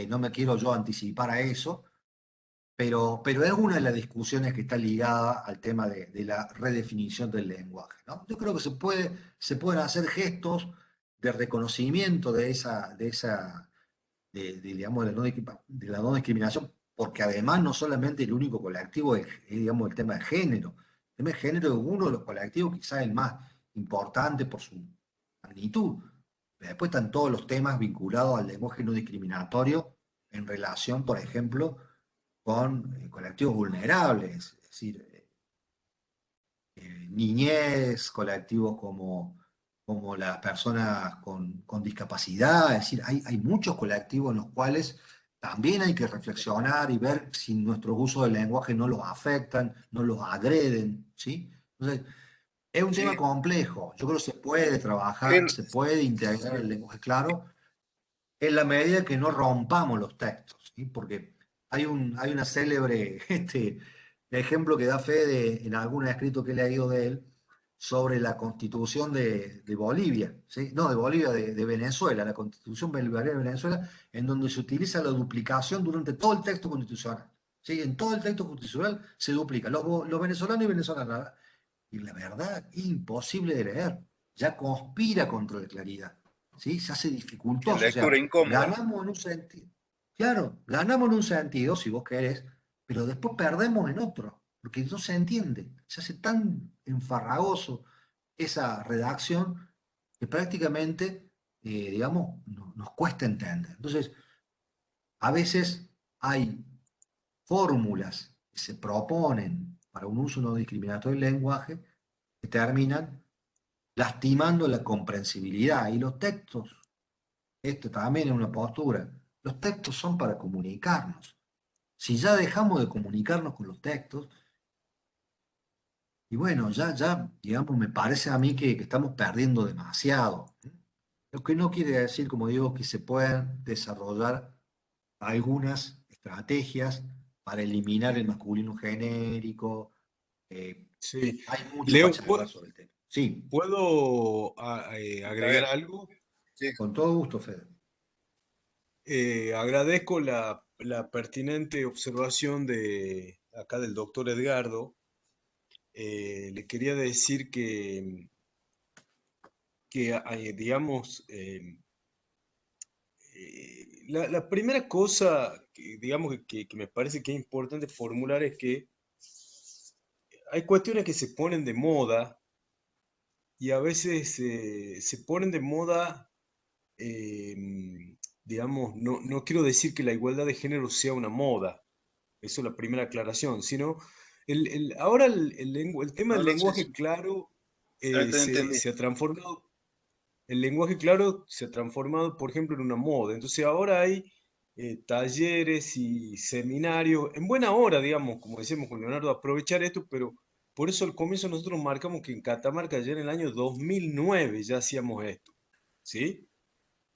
Speaker 2: No me quiero yo anticipar a eso. pero es una de las discusiones que está ligada al tema de la redefinición del lenguaje, ¿no? Yo creo que se pueden hacer gestos de reconocimiento digamos, de la no discriminación, porque además no solamente el único colectivo es, digamos, el tema de género. El tema de género es uno de los colectivos quizás el más importante por su magnitud. Pero después están todos los temas vinculados al lenguaje no discriminatorio en relación, por ejemplo, con colectivos vulnerables, es decir, niñez, colectivos como las personas con discapacidad, es decir, hay muchos colectivos en los cuales también hay que reflexionar y ver si nuestros usos del lenguaje no los afectan, no los agreden, ¿sí? Entonces, es un tema
Speaker 5: Sí.
Speaker 2: complejo, yo creo que se puede trabajar,
Speaker 5: En-
Speaker 2: se puede integrar el lenguaje claro, en la medida que no rompamos los textos, ¿sí? Porque hay una célebre ejemplo que da Fede en algún escrito que he leído de él sobre la constitución de Bolivia, ¿sí? No, de Bolivia, de Venezuela, la constitución bolivariana de Venezuela, en donde se utiliza la duplicación durante todo el texto constitucional. ¿Sí? En todo el texto constitucional se duplica, los venezolanos y venezolanas. Y la verdad, imposible de leer, ya conspira contra la claridad. ¿Sí? Se hace
Speaker 5: en
Speaker 2: dificultoso. O
Speaker 5: lectura
Speaker 2: sea,
Speaker 5: incómoda.
Speaker 2: ganamos en un sentido. Claro, ganamos en un sentido, si vos querés, pero después perdemos en otro, porque no se entiende. Se hace tan enfarragoso esa redacción que prácticamente, digamos, nos cuesta entender. Entonces, a veces hay fórmulas que se proponen para un uso no discriminatorio del lenguaje que terminan lastimando la comprensibilidad. Y los textos, esto también es una postura, los textos son para comunicarnos. Si ya dejamos de comunicarnos con los textos, y bueno, digamos, me parece a mí que estamos perdiendo demasiado. Lo que no quiere decir, como digo, que se puedan desarrollar algunas estrategias para eliminar el masculino genérico.
Speaker 4: Sí.
Speaker 2: Hay mucho para
Speaker 4: Leo,
Speaker 2: charlar sobre el tema. Sí,
Speaker 4: ¿puedo
Speaker 5: A
Speaker 4: agregar
Speaker 5: ver,
Speaker 4: algo?
Speaker 5: sí.
Speaker 2: con todo gusto, Fede.
Speaker 4: Agradezco la pertinente observación de acá del doctor Edgardo. Le quería decir que digamos, la primera cosa que, digamos, que me parece que es importante formular es que hay cuestiones que se ponen de moda y a veces se ponen de moda, eh, digamos, no quiero decir que la igualdad de género sea una moda, eso es la primera aclaración, sino ahora el tema
Speaker 5: No,
Speaker 4: del
Speaker 5: no sé
Speaker 4: lenguaje
Speaker 5: si
Speaker 4: claro
Speaker 5: ahorita entendí.
Speaker 4: se ha transformado, el lenguaje claro se ha transformado, por ejemplo, en una moda. Entonces ahora hay talleres y seminarios, en buena hora, digamos, como decíamos con Leonardo, aprovechar esto, pero por eso al comienzo nosotros marcamos que en Catamarca ya en el año 2009 ya hacíamos esto, ¿sí?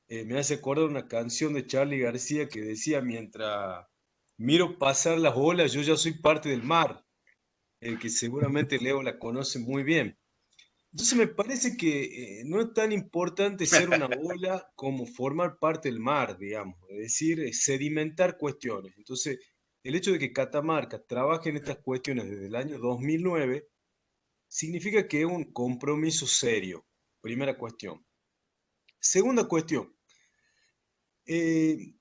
Speaker 4: Me hace acordar una canción de Charly García que decía, mientras miro pasar las olas, yo ya soy parte del mar, que seguramente Leo la conoce muy bien. Entonces me parece que no es tan importante ser una ola como formar parte del mar, digamos, es decir, sedimentar cuestiones. Entonces, el hecho de que Catamarca trabaje en estas cuestiones desde el año 2009 significa que es un compromiso serio, primera cuestión. Segunda cuestión,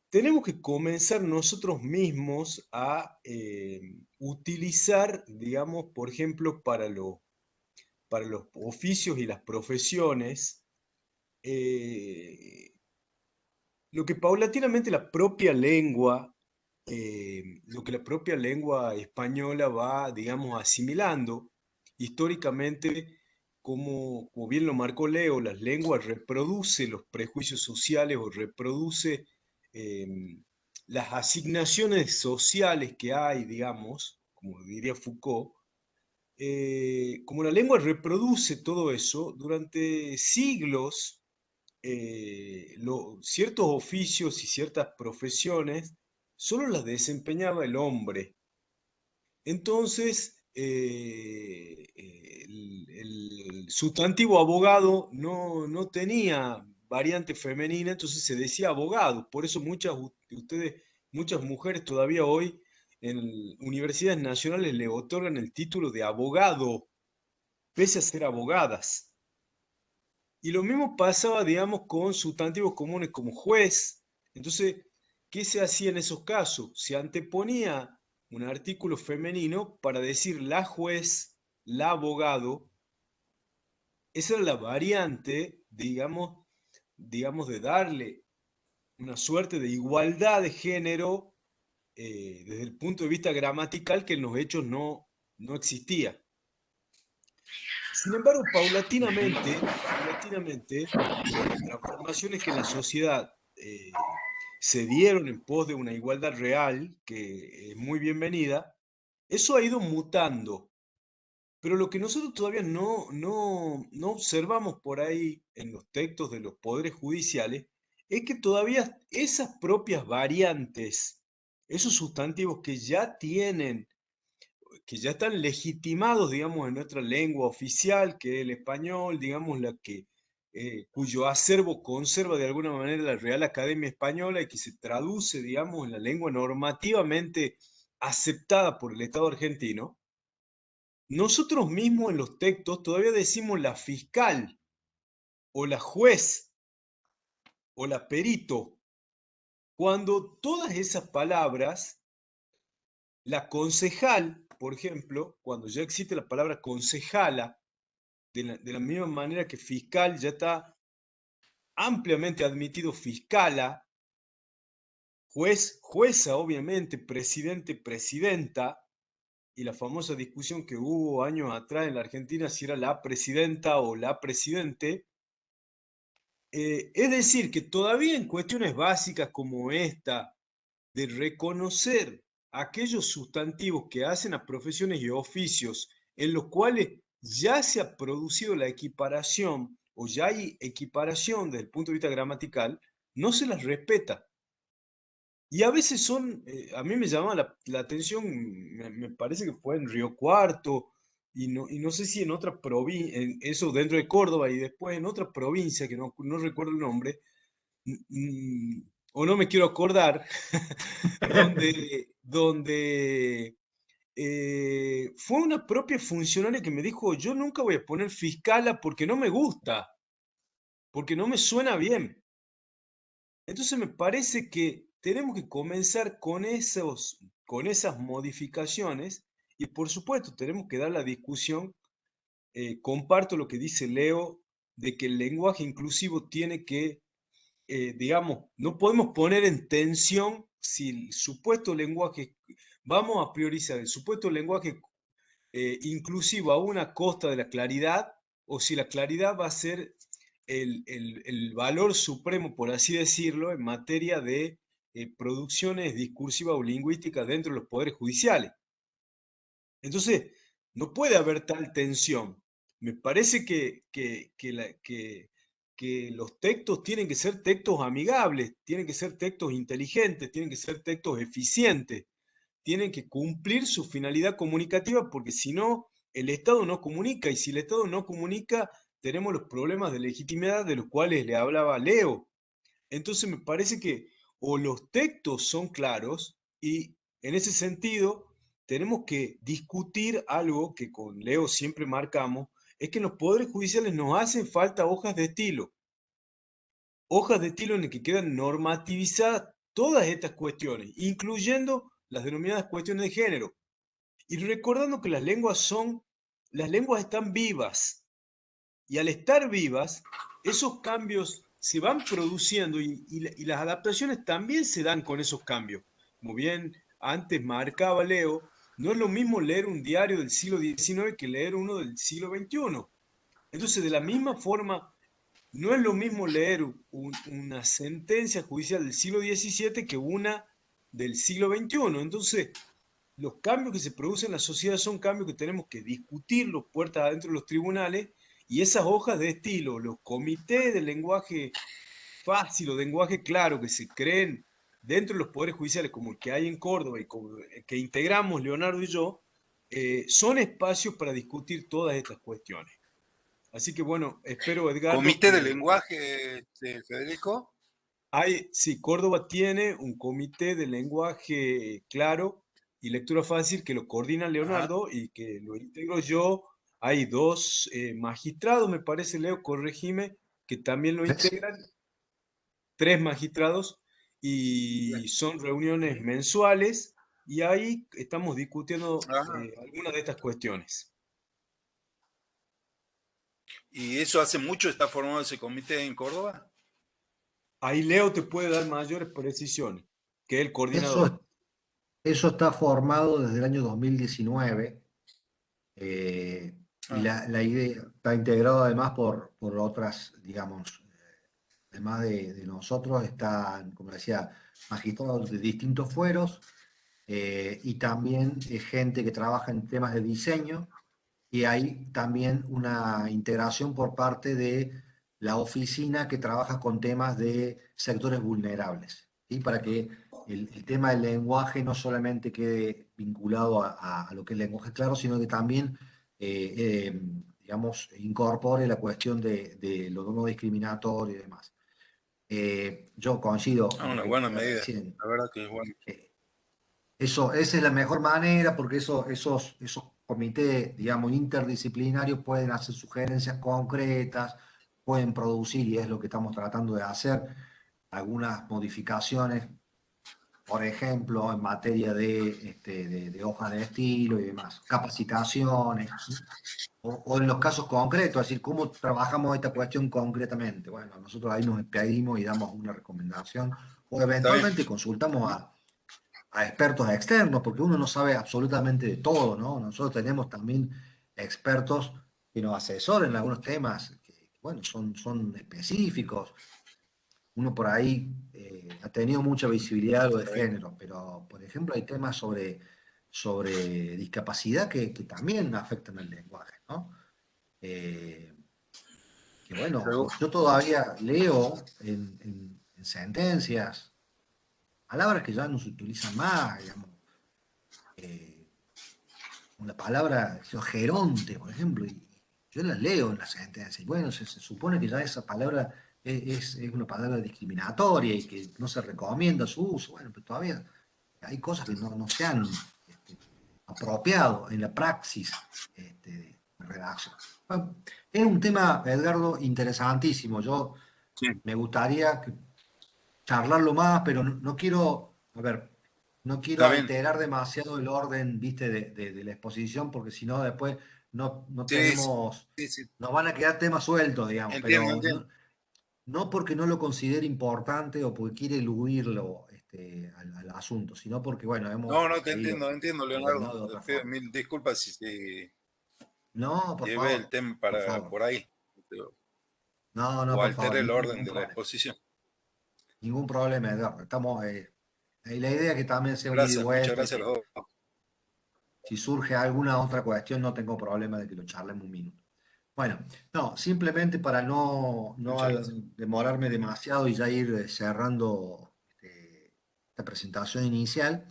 Speaker 4: tenemos que comenzar nosotros mismos a utilizar, digamos, por ejemplo, para los oficios y las profesiones, eh, lo que paulatinamente la propia lengua, lo que la propia lengua española va, digamos, asimilando históricamente, como bien lo marcó Leo, las lenguas reproduce los prejuicios sociales o reproduce las asignaciones sociales que hay, digamos, como diría Foucault. Como la lengua reproduce todo eso, durante siglos ciertos oficios y ciertas profesiones solo las desempeñaba el hombre. Entonces, el sustantivo abogado no tenía variante femenina, entonces se decía abogado. Por eso muchas mujeres todavía hoy en universidades nacionales le otorgan el título de abogado, pese a ser abogadas. Y lo mismo pasaba, digamos, con sustantivos comunes como juez. Entonces, ¿qué se hacía en esos casos? Se anteponía un artículo femenino para decir la juez, la abogado. Esa era la variante, digamos, de darle una suerte de igualdad de género desde el punto de vista gramatical que en los hechos no existía. Sin embargo, paulatinamente, por las transformaciones que en la sociedad se dieron en pos de una igualdad real, que es muy bienvenida, eso ha ido mutando. Pero lo que nosotros todavía no observamos por ahí en los textos de los poderes judiciales es que todavía esas propias variantes, esos sustantivos que ya tienen, que ya están legitimados, digamos, en nuestra lengua oficial, que es el español, digamos, cuyo acervo conserva de alguna manera la Real Academia Española y que se traduce, digamos, en la lengua normativamente aceptada por el Estado argentino. Nosotros mismos en los textos todavía decimos la fiscal, o la juez, o la perito, cuando todas esas palabras, la concejal, por ejemplo, cuando ya existe la palabra concejala, de la misma manera que fiscal ya está ampliamente admitido fiscala, juez, jueza, obviamente, presidente, presidenta, y la famosa discusión que hubo años atrás en la Argentina si era la presidenta o la presidente. Es decir, que todavía en cuestiones básicas como esta, de reconocer aquellos sustantivos que hacen a profesiones y oficios en los cuales ya se ha producido la equiparación o ya hay equiparación desde el punto de vista gramatical, no se las respeta. Y a veces a mí me llama la atención, me parece que fue en Río Cuarto, y no sé si en otra provincia, eso dentro de Córdoba, y después en otra provincia, que no recuerdo el nombre, o no me quiero acordar, donde fue una propia funcionaria que me dijo, yo nunca voy a poner fiscala porque no me gusta, porque no me suena bien. Entonces me parece que tenemos que comenzar con esas modificaciones y por supuesto tenemos que dar la discusión. Comparto lo que dice Leo de que el lenguaje inclusivo tiene que, digamos, no podemos poner en tensión si el supuesto lenguaje, vamos a priorizar el supuesto lenguaje inclusivo a una costa de la claridad o si la claridad va a ser el valor supremo, por así decirlo, en materia de producciones discursivas o lingüísticas dentro de los poderes judiciales. Entonces, no puede haber tal tensión. Me parece que los textos tienen que ser textos amigables, tienen que ser textos inteligentes, tienen que ser textos eficientes, tienen que cumplir su finalidad comunicativa, porque si no, el Estado no comunica, y si el Estado no comunica, tenemos los problemas de legitimidad de los cuales le hablaba Leo. Entonces me parece que o los textos son claros, y en ese sentido tenemos que discutir algo que con Leo siempre marcamos, es que en los poderes judiciales nos hacen falta hojas de estilo en las que quedan normativizadas todas estas cuestiones, incluyendo las denominadas cuestiones de género. Y recordando que las lenguas están vivas, y al estar vivas, esos cambios se van produciendo y las adaptaciones también se dan con esos cambios. Como bien antes marcaba Leo, no es lo mismo leer un diario del siglo XIX que leer uno del siglo XXI. Entonces, de la misma forma, no es lo mismo leer una sentencia judicial del siglo XVII que una del siglo XXI. Entonces, los cambios que se producen en la sociedad son cambios que tenemos que discutirlos puertas adentro de los tribunales, y esas hojas de estilo, los comités de lenguaje fácil o lenguaje claro que se creen dentro de los poderes judiciales, como el que hay en Córdoba y que integramos Leonardo y yo, son espacios para discutir todas estas cuestiones. Así que bueno, espero, Edgardo.
Speaker 5: ¿Comité de lenguaje, Federico?
Speaker 4: Sí, Córdoba tiene un comité de lenguaje claro y lectura fácil que lo coordina Leonardo y que lo integro yo. Hay dos magistrados, me parece, Leo, corregime, que también lo
Speaker 2: ¿Ves?
Speaker 4: integran, tres magistrados, y son reuniones mensuales y ahí estamos discutiendo
Speaker 5: Ajá.
Speaker 4: algunas de estas cuestiones.
Speaker 5: ¿Y eso hace mucho está formado ese comité en Córdoba?
Speaker 4: Ahí Leo te puede dar mayores precisiones, que es el coordinador.
Speaker 2: Eso está formado desde el año 2019 y
Speaker 5: Ah,
Speaker 2: la idea está integrado además por otras, digamos, además de nosotros, están, como decía, magistrados de distintos fueros y también gente que trabaja en temas de diseño y hay también una integración por parte de la oficina que trabaja con temas de sectores vulnerables, ¿sí? Para que el tema del lenguaje no solamente quede vinculado a lo que es lenguaje claro, sino que también, digamos, incorpore la cuestión de lo no discriminatorio y demás. Yo coincido con lo
Speaker 5: una
Speaker 2: que
Speaker 5: buena
Speaker 2: decía
Speaker 5: medida.
Speaker 2: recién.
Speaker 5: La verdad que es bueno.
Speaker 2: Esa es la mejor manera porque esos comités, digamos, interdisciplinarios pueden hacer sugerencias concretas, pueden producir, y es lo que estamos tratando de hacer, algunas modificaciones, por ejemplo, en materia de hojas de estilo y demás, capacitaciones, ¿sí? O en los casos concretos, es decir, cómo trabajamos esta cuestión concretamente. Bueno, nosotros ahí nos pedimos y damos una recomendación, o
Speaker 5: Está bien.
Speaker 2: eventualmente consultamos a expertos externos, porque uno no sabe absolutamente de todo, ¿no? Nosotros tenemos también expertos que nos asesoran en algunos temas que, bueno, son específicos. Uno por ahí ha tenido mucha visibilidad lo de
Speaker 5: Está bien.
Speaker 2: género, pero, por ejemplo, hay temas sobre discapacidad que también afectan al lenguaje, ¿no? Eh, que bueno,
Speaker 5: Luego,
Speaker 2: yo todavía leo en sentencias palabras que ya no se utilizan más, digamos. eh, una palabra, geronte, por ejemplo, y yo la leo en la sentencia, y bueno, se supone que ya esa palabra es una palabra discriminatoria y que no se recomienda su uso, bueno, pero todavía hay cosas que no se han apropiado en la praxis de redacción. Bueno, es un tema, Edgardo, interesantísimo. Yo
Speaker 5: sí,
Speaker 2: me gustaría charlarlo más, pero no quiero, a ver, no quiero
Speaker 5: está bien.
Speaker 2: alterar demasiado el orden, viste, de la exposición, porque si no, después no
Speaker 5: Sí,
Speaker 2: tenemos,
Speaker 5: sí, sí.
Speaker 2: nos van a quedar temas sueltos, digamos,
Speaker 5: Entiendo,
Speaker 2: pero
Speaker 5: entiendo.
Speaker 2: no porque no lo considere importante o porque quiere eludirlo al asunto, sino porque, bueno, hemos
Speaker 5: No, no, te
Speaker 2: seguido
Speaker 5: entiendo, Leonardo.
Speaker 2: ordenado de
Speaker 5: Te
Speaker 2: otra
Speaker 5: pido
Speaker 2: forma.
Speaker 5: mil disculpas si
Speaker 2: No, por
Speaker 5: llevé el
Speaker 2: favor,
Speaker 5: tema
Speaker 2: por favor.
Speaker 5: por ahí
Speaker 2: No,
Speaker 5: o
Speaker 2: por favor,
Speaker 5: alteré el orden
Speaker 2: ningún
Speaker 5: de la
Speaker 2: problema.
Speaker 5: exposición.
Speaker 2: Ningún problema, Edgardo. La idea es que también sea un ida y
Speaker 5: Gracias, muchas
Speaker 2: vuelta y
Speaker 5: gracias a
Speaker 2: que
Speaker 5: los dos.
Speaker 2: si surge alguna otra cuestión, no tengo problema de que lo charlemos un minuto. Bueno, no, simplemente para no
Speaker 5: Muchas gracias.
Speaker 2: demorarme demasiado y ya ir cerrando esta presentación inicial.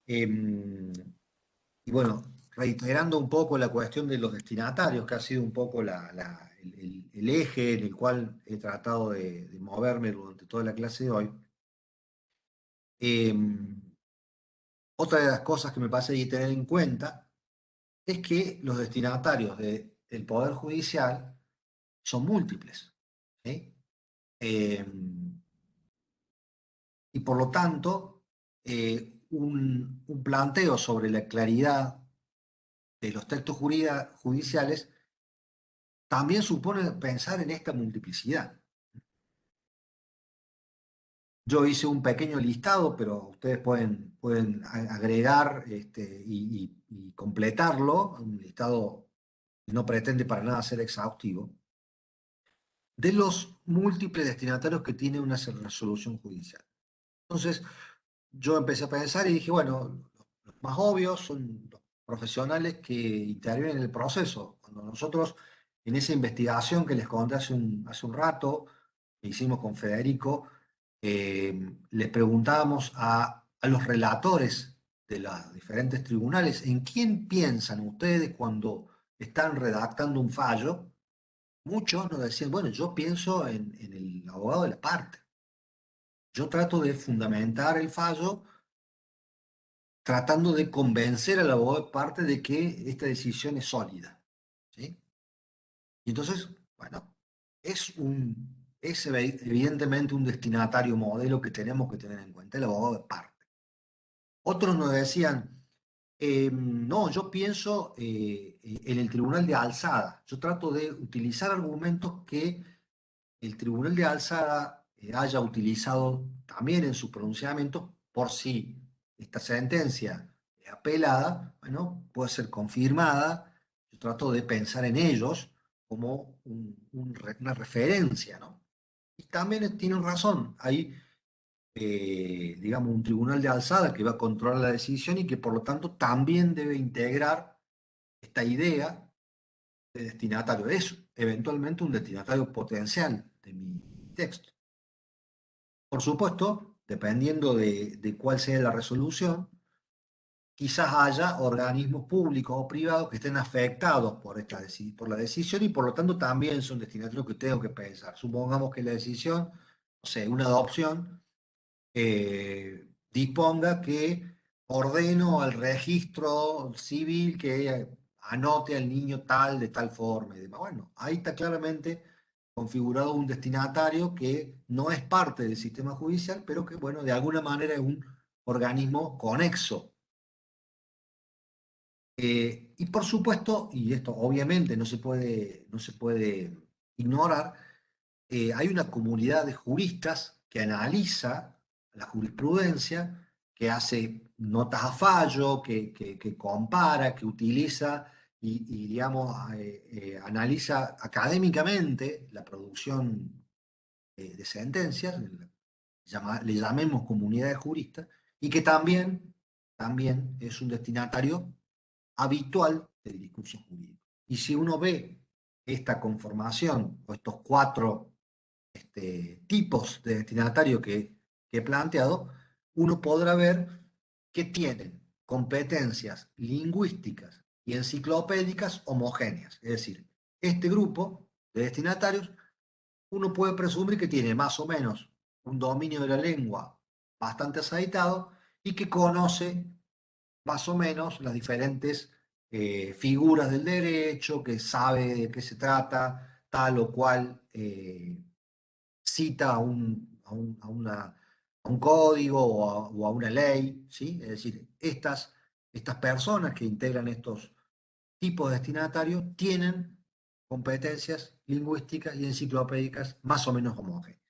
Speaker 2: Y bueno, reiterando un poco la cuestión de los destinatarios, que ha sido un poco el eje en el cual he tratado de moverme durante toda la clase de hoy. Otra de las cosas que me parece que hay que tener en cuenta es que los destinatarios del Poder Judicial son múltiples, ¿sí? Eh, y por lo tanto, un planteo sobre la claridad de los textos judiciales también supone pensar en esta multiplicidad. Yo hice un pequeño listado, pero ustedes pueden agregar y completarlo, un listado que no pretende para nada ser exhaustivo, de los múltiples destinatarios que tiene una resolución judicial. Entonces, yo empecé a pensar y dije, bueno, los más obvios son los profesionales que intervienen en el proceso. Cuando nosotros, en esa investigación que les conté hace un rato, que hicimos con Federico, les preguntábamos a los relatores de los diferentes tribunales, ¿en quién piensan ustedes cuando están redactando un fallo? Muchos nos decían, bueno, yo pienso en el abogado de la parte. Yo trato de fundamentar el fallo tratando de convencer al abogado de parte de que esta decisión es sólida, ¿sí? Y entonces, bueno, evidentemente un destinatario modelo que tenemos que tener en cuenta, el abogado de parte. Otros nos decían, no, yo pienso en el tribunal de alzada. Yo trato de utilizar argumentos que el tribunal de alzada haya utilizado también en sus pronunciamientos por si esta sentencia es apelada, bueno, puede ser confirmada. Yo trato de pensar en ellos como una referencia, ¿no? Y también tienen razón, hay, digamos, un tribunal de alzada que va a controlar la decisión y que por lo tanto también debe integrar esta idea de destinatario. Es eventualmente un destinatario potencial de mi texto. Por supuesto, dependiendo de cuál sea la resolución, quizás haya organismos públicos o privados que estén afectados por la decisión y por lo tanto también son destinatarios que tengo que pensar. Supongamos que la decisión, no sé, una adopción, disponga que ordeno al registro civil que anote al niño tal de tal forma y demás. Bueno, ahí está claramente configurado un destinatario que no es parte del sistema judicial, pero que, bueno, de alguna manera es un organismo conexo. Y por supuesto, y esto obviamente no se puede ignorar, hay una comunidad de juristas que analiza la jurisprudencia, que hace notas a fallo, que compara, que utiliza digamos, analiza académicamente la producción de sentencias, le llamemos comunidad de juristas, y que también es un destinatario habitual del discurso jurídico. Y si uno ve esta conformación o estos cuatro tipos de destinatario que he planteado, uno podrá ver que tienen competencias lingüísticas y enciclopédicas homogéneas. Es decir, este grupo de destinatarios, uno puede presumir que tiene más o menos un dominio de la lengua bastante aceitado y que conoce más o menos las diferentes figuras del derecho, que sabe de qué se trata, tal o cual cita a un código o a una ley, ¿sí? Es decir, estas personas que integran estos tipos de destinatarios tienen competencias lingüísticas y enciclopédicas más o menos homogéneas.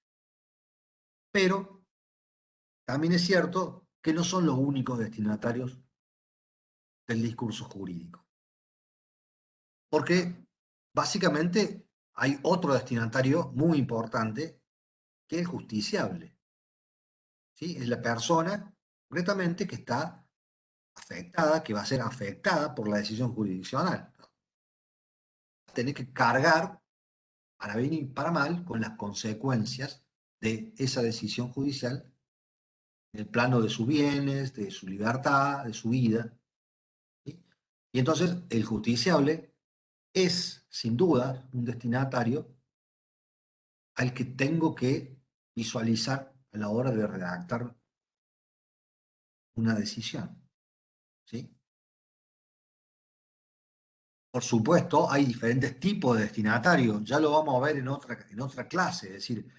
Speaker 2: Pero también es cierto que no son los únicos destinatarios del discurso jurídico, porque básicamente hay otro destinatario muy importante que es el justiciable. ¿Sí? Es la persona, concretamente, que está afectada, que va a ser afectada por la decisión jurisdiccional. Tiene que cargar, para bien y para mal, con las consecuencias de esa decisión judicial en el plano de sus bienes, de su libertad, de su vida. ¿Sí? Y entonces el justiciable es, sin duda, un destinatario al que tengo que visualizar a la hora de redactar una decisión. ¿Sí? Por supuesto, hay diferentes tipos de destinatarios, ya lo vamos a ver en otra clase, es decir,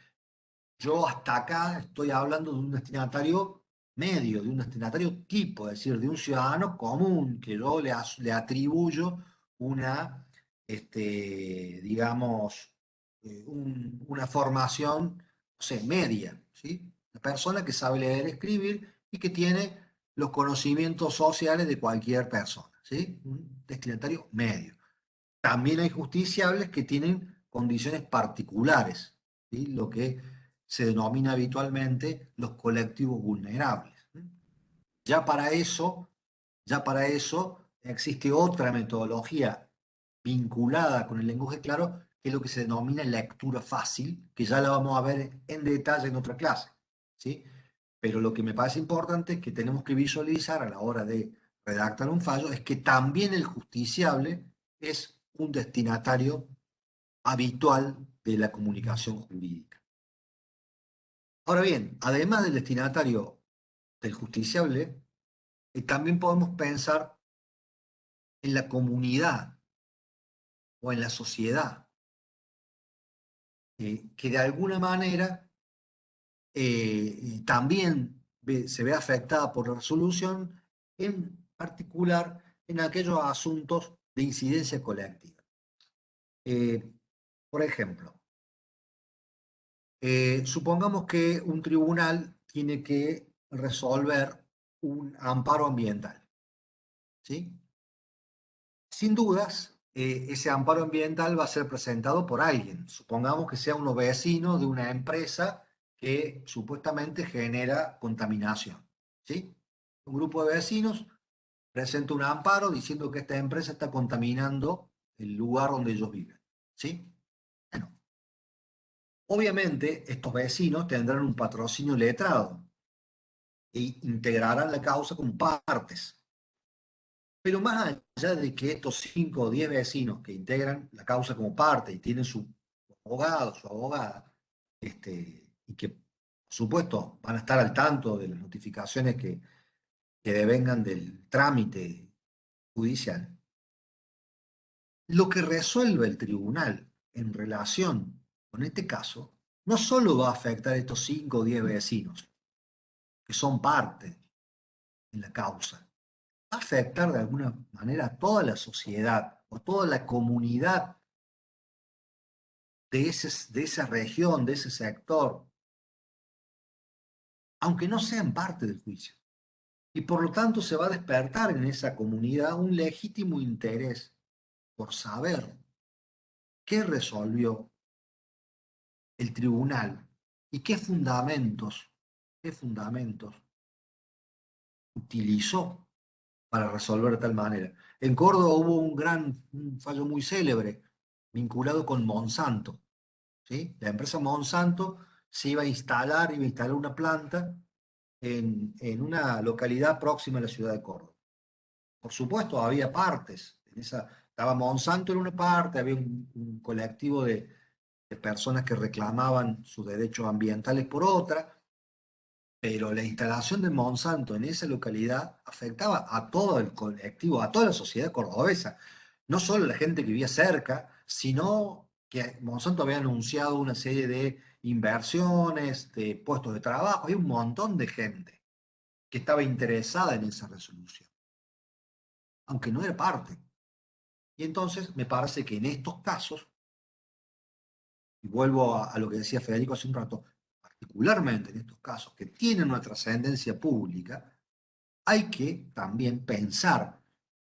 Speaker 2: yo hasta acá estoy hablando de un destinatario medio, de un destinatario tipo, es decir, de un ciudadano común, que yo le atribuyo una, digamos, una formación, no sé, media, ¿sí? Una persona que sabe leer y escribir y que tiene los conocimientos sociales de cualquier persona, ¿sí? Un destinatario medio. También hay justiciables que tienen condiciones particulares, ¿sí? Lo que se denomina habitualmente los colectivos vulnerables. Ya para eso, ya para eso existe otra metodología vinculada con el lenguaje claro, que es lo que se denomina lectura fácil, que ya la vamos a ver en detalle en otra clase, ¿sí? Pero lo que me parece importante es que tenemos que visualizar a la hora de redactar un fallo es que también el justiciable es un destinatario habitual de la comunicación jurídica. Ahora bien, además del destinatario del justiciable, también podemos pensar en la comunidad o en la sociedad, que de alguna manera también se ve afectada por la resolución, en particular en aquellos asuntos de incidencia colectiva. Por ejemplo, supongamos que un tribunal tiene que resolver un amparo ambiental, ¿sí? Sin dudas, ese amparo ambiental va a ser presentado por alguien. Supongamos que sea unos vecinos de una empresa que supuestamente genera contaminación, ¿sí? Un grupo de vecinos presenta un amparo diciendo que esta empresa está contaminando el lugar donde ellos viven, ¿sí? Bueno, obviamente estos vecinos tendrán un patrocinio letrado e integrarán la causa con partes. Pero más allá de que estos 5 o 10 vecinos que integran la causa como parte y tienen su abogado, su abogada, y que, por supuesto, van a estar al tanto de las notificaciones que devengan del trámite judicial, lo que resuelve el tribunal en relación con este caso no solo va a afectar a estos 5 o 10 vecinos que son parte en la causa, va a afectar de alguna manera a toda la sociedad o toda la comunidad de esa región, de ese sector, aunque no sean parte del juicio. Y por lo tanto se va a despertar en esa comunidad un legítimo interés por saber qué resolvió el tribunal y qué fundamentos utilizó para resolver de tal manera. En Córdoba hubo un fallo muy célebre vinculado con Monsanto, ¿sí? La empresa Monsanto se iba a instalar una planta en una localidad próxima a la ciudad de Córdoba. Por supuesto, había partes. Estaba Monsanto en una parte, había un colectivo de personas que reclamaban sus derechos ambientales por otra, pero la instalación de Monsanto en esa localidad afectaba a todo el colectivo, a toda la sociedad cordobesa, no solo a la gente que vivía cerca, sino que Monsanto había anunciado una serie de inversiones, de puestos de trabajo, hay un montón de gente que estaba interesada en esa resolución, aunque no era parte. Y entonces me parece que en estos casos, y vuelvo a lo que decía Federico hace un rato, particularmente en estos casos que tienen una trascendencia pública, hay que también pensar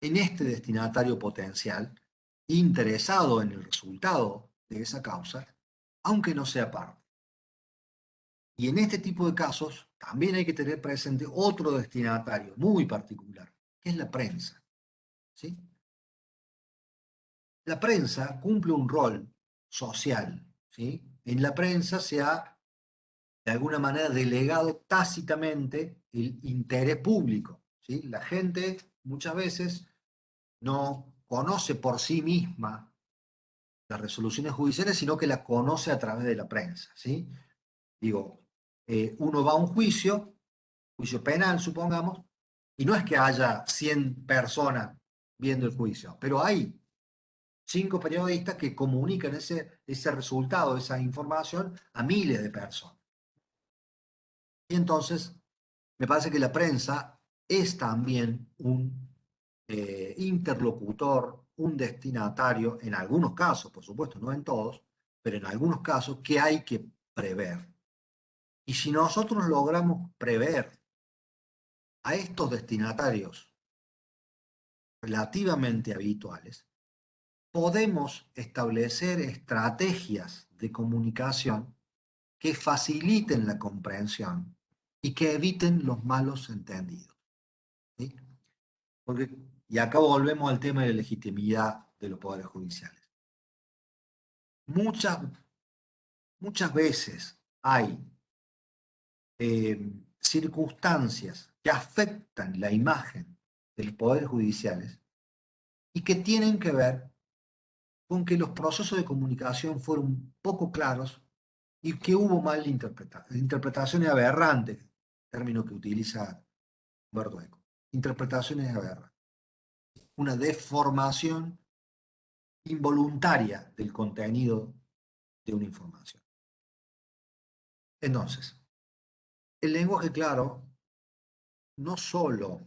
Speaker 2: en este destinatario potencial interesado en el resultado de esa causa, aunque no sea parte. Y en este tipo de casos también hay que tener presente otro destinatario muy particular, que es la prensa, ¿sí? La prensa cumple un rol social, ¿sí? En la prensa se ha, de alguna manera, delegado tácitamente el interés público, ¿sí? La gente muchas veces no conoce por sí misma las resoluciones judiciales, sino que las conoce a través de la prensa, ¿sí? Digo, uno va a un juicio penal, supongamos, y no es que haya 100 personas viendo el juicio, pero hay 5 periodistas que comunican ese resultado, esa información a miles de personas. Y entonces, me parece que la prensa es también un interlocutor, un destinatario, en algunos casos, por supuesto, no en todos, pero en algunos casos que hay que prever. Y si nosotros logramos prever a estos destinatarios relativamente habituales, podemos establecer estrategias de comunicación que faciliten la comprensión y que eviten los malos entendidos, ¿sí? Porque, y acá volvemos al tema de la legitimidad de los poderes judiciales. Muchas veces hay circunstancias que afectan la imagen de los poderes judiciales y que tienen que ver con que los procesos de comunicación fueron poco claros y que hubo mal interpretaciones aberrantes, término que utiliza Humberto Eco. interpretaciones aberrantes, una deformación involuntaria del contenido de una información. Entonces, el lenguaje claro no solo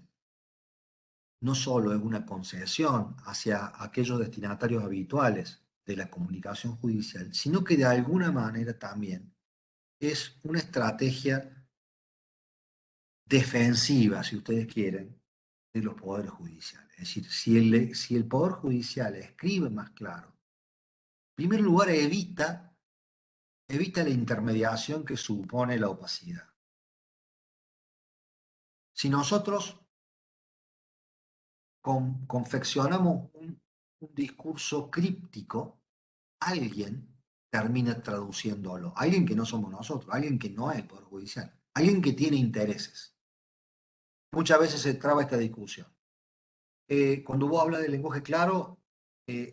Speaker 2: es una concesión hacia aquellos destinatarios habituales de la comunicación judicial, sino que de alguna manera también es una estrategia defensiva, si ustedes quieren, de los poderes judiciales. Es decir, si el Poder Judicial escribe más claro, en primer lugar evita la intermediación que supone la opacidad. Si nosotros confeccionamos un discurso críptico, alguien termina traduciéndolo. Alguien que no somos nosotros, alguien que no es el Poder Judicial, alguien que tiene intereses. Muchas veces se traba esta discusión. Cuando vos hablas de lenguaje claro,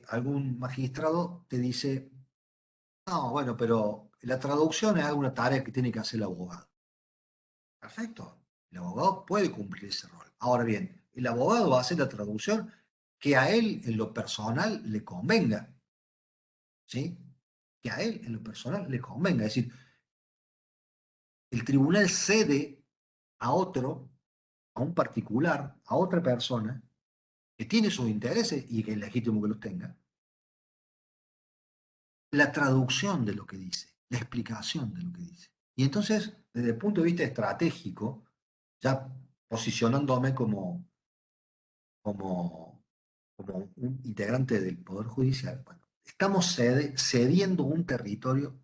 Speaker 2: algún magistrado te dice, no, bueno, pero la traducción es una tarea que tiene que hacer el abogado. Perfecto, el abogado puede cumplir ese rol. Ahora bien, el abogado va a hacer la traducción que a él en lo personal le convenga. ¿Sí? Que a él en lo personal le convenga. Es decir, el tribunal cede a otro, a un particular, a otra persona, que tiene sus intereses y que es legítimo que los tenga, la traducción de lo que dice, la explicación de lo que dice. Y entonces, desde el punto de vista estratégico, ya posicionándome como un integrante del Poder Judicial, bueno, estamos cediendo un territorio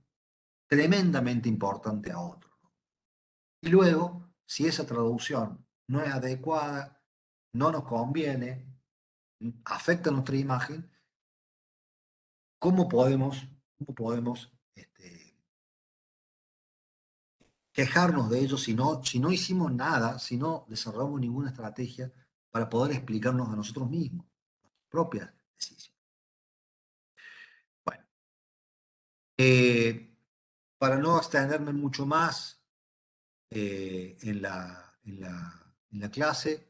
Speaker 2: tremendamente importante a otro. Y luego, si esa traducción no es adecuada, no nos conviene, afecta nuestra imagen, ¿cómo podemos quejarnos de ello si no hicimos nada, si no desarrollamos ninguna estrategia para poder explicarnos a nosotros mismos, nuestras propias decisiones? Bueno, para no extenderme mucho más en la clase,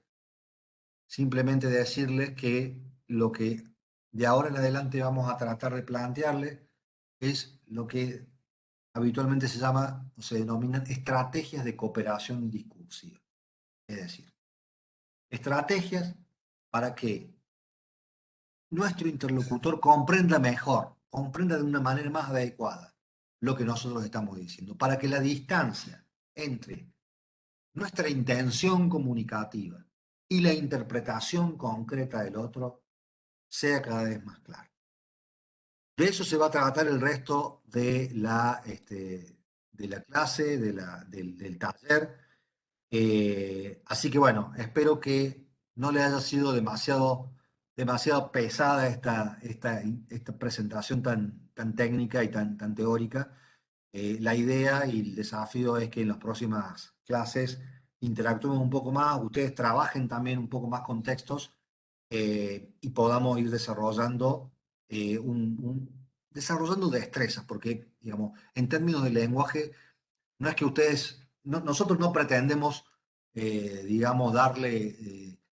Speaker 2: simplemente decirles que lo que de ahora en adelante vamos a tratar de plantearles es lo que habitualmente se llama o se denominan estrategias de cooperación discursiva. Es decir, estrategias para que nuestro interlocutor comprenda mejor, comprenda de una manera más adecuada lo que nosotros estamos diciendo, para que la distancia entre nuestra intención comunicativa y la interpretación concreta del otro sea cada vez más clara. De eso se va a tratar el resto de la clase, del taller. Así que bueno, espero que no le haya sido demasiado pesada esta presentación tan técnica y tan teórica. La idea y el desafío es que en las próximas clases interactuemos un poco más, ustedes trabajen también un poco más con textos y podamos ir desarrollando, desarrollando destrezas, porque, digamos, en términos de lenguaje, no es que nosotros no pretendemos, digamos,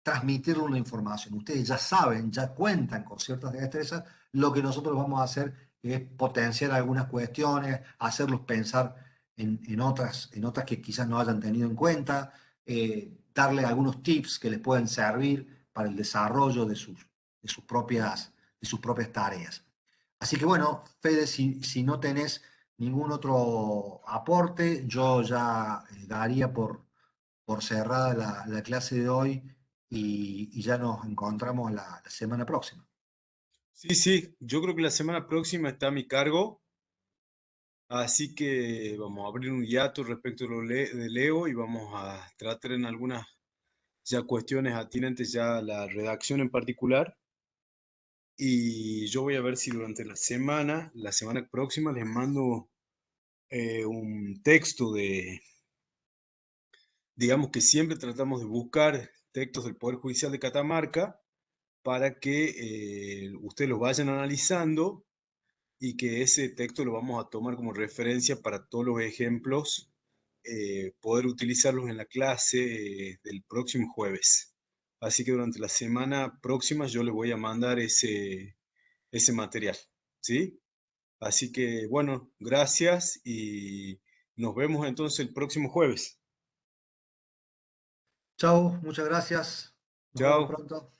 Speaker 2: transmitirle una información. Ustedes ya saben, ya cuentan con ciertas destrezas, lo que nosotros vamos a hacer es potenciar algunas cuestiones, hacerlos pensar en otras que quizás no hayan tenido en cuenta, darle algunos tips que les pueden servir para el desarrollo de sus propias tareas. Así que bueno, Fede, si no tenés ningún otro aporte, yo ya daría por cerrada la clase de hoy y ya nos encontramos la semana próxima.
Speaker 4: Sí, yo creo que la semana próxima está a mi cargo, así que vamos a abrir un hiato respecto de de Leo y vamos a tratar en algunas ya cuestiones atinentes ya a la redacción en particular. Y yo voy a ver si durante la semana próxima, les mando un texto digamos que siempre tratamos de buscar textos del Poder Judicial de Catamarca para que ustedes los vayan analizando y que ese texto lo vamos a tomar como referencia para todos los ejemplos, poder utilizarlos en la clase del próximo jueves. así que durante la semana próxima yo le voy a mandar ese material, ¿sí? Así que, bueno, gracias y nos vemos entonces el próximo jueves.
Speaker 2: Chau, muchas gracias. Nos vemos
Speaker 4: Chao.
Speaker 2: pronto.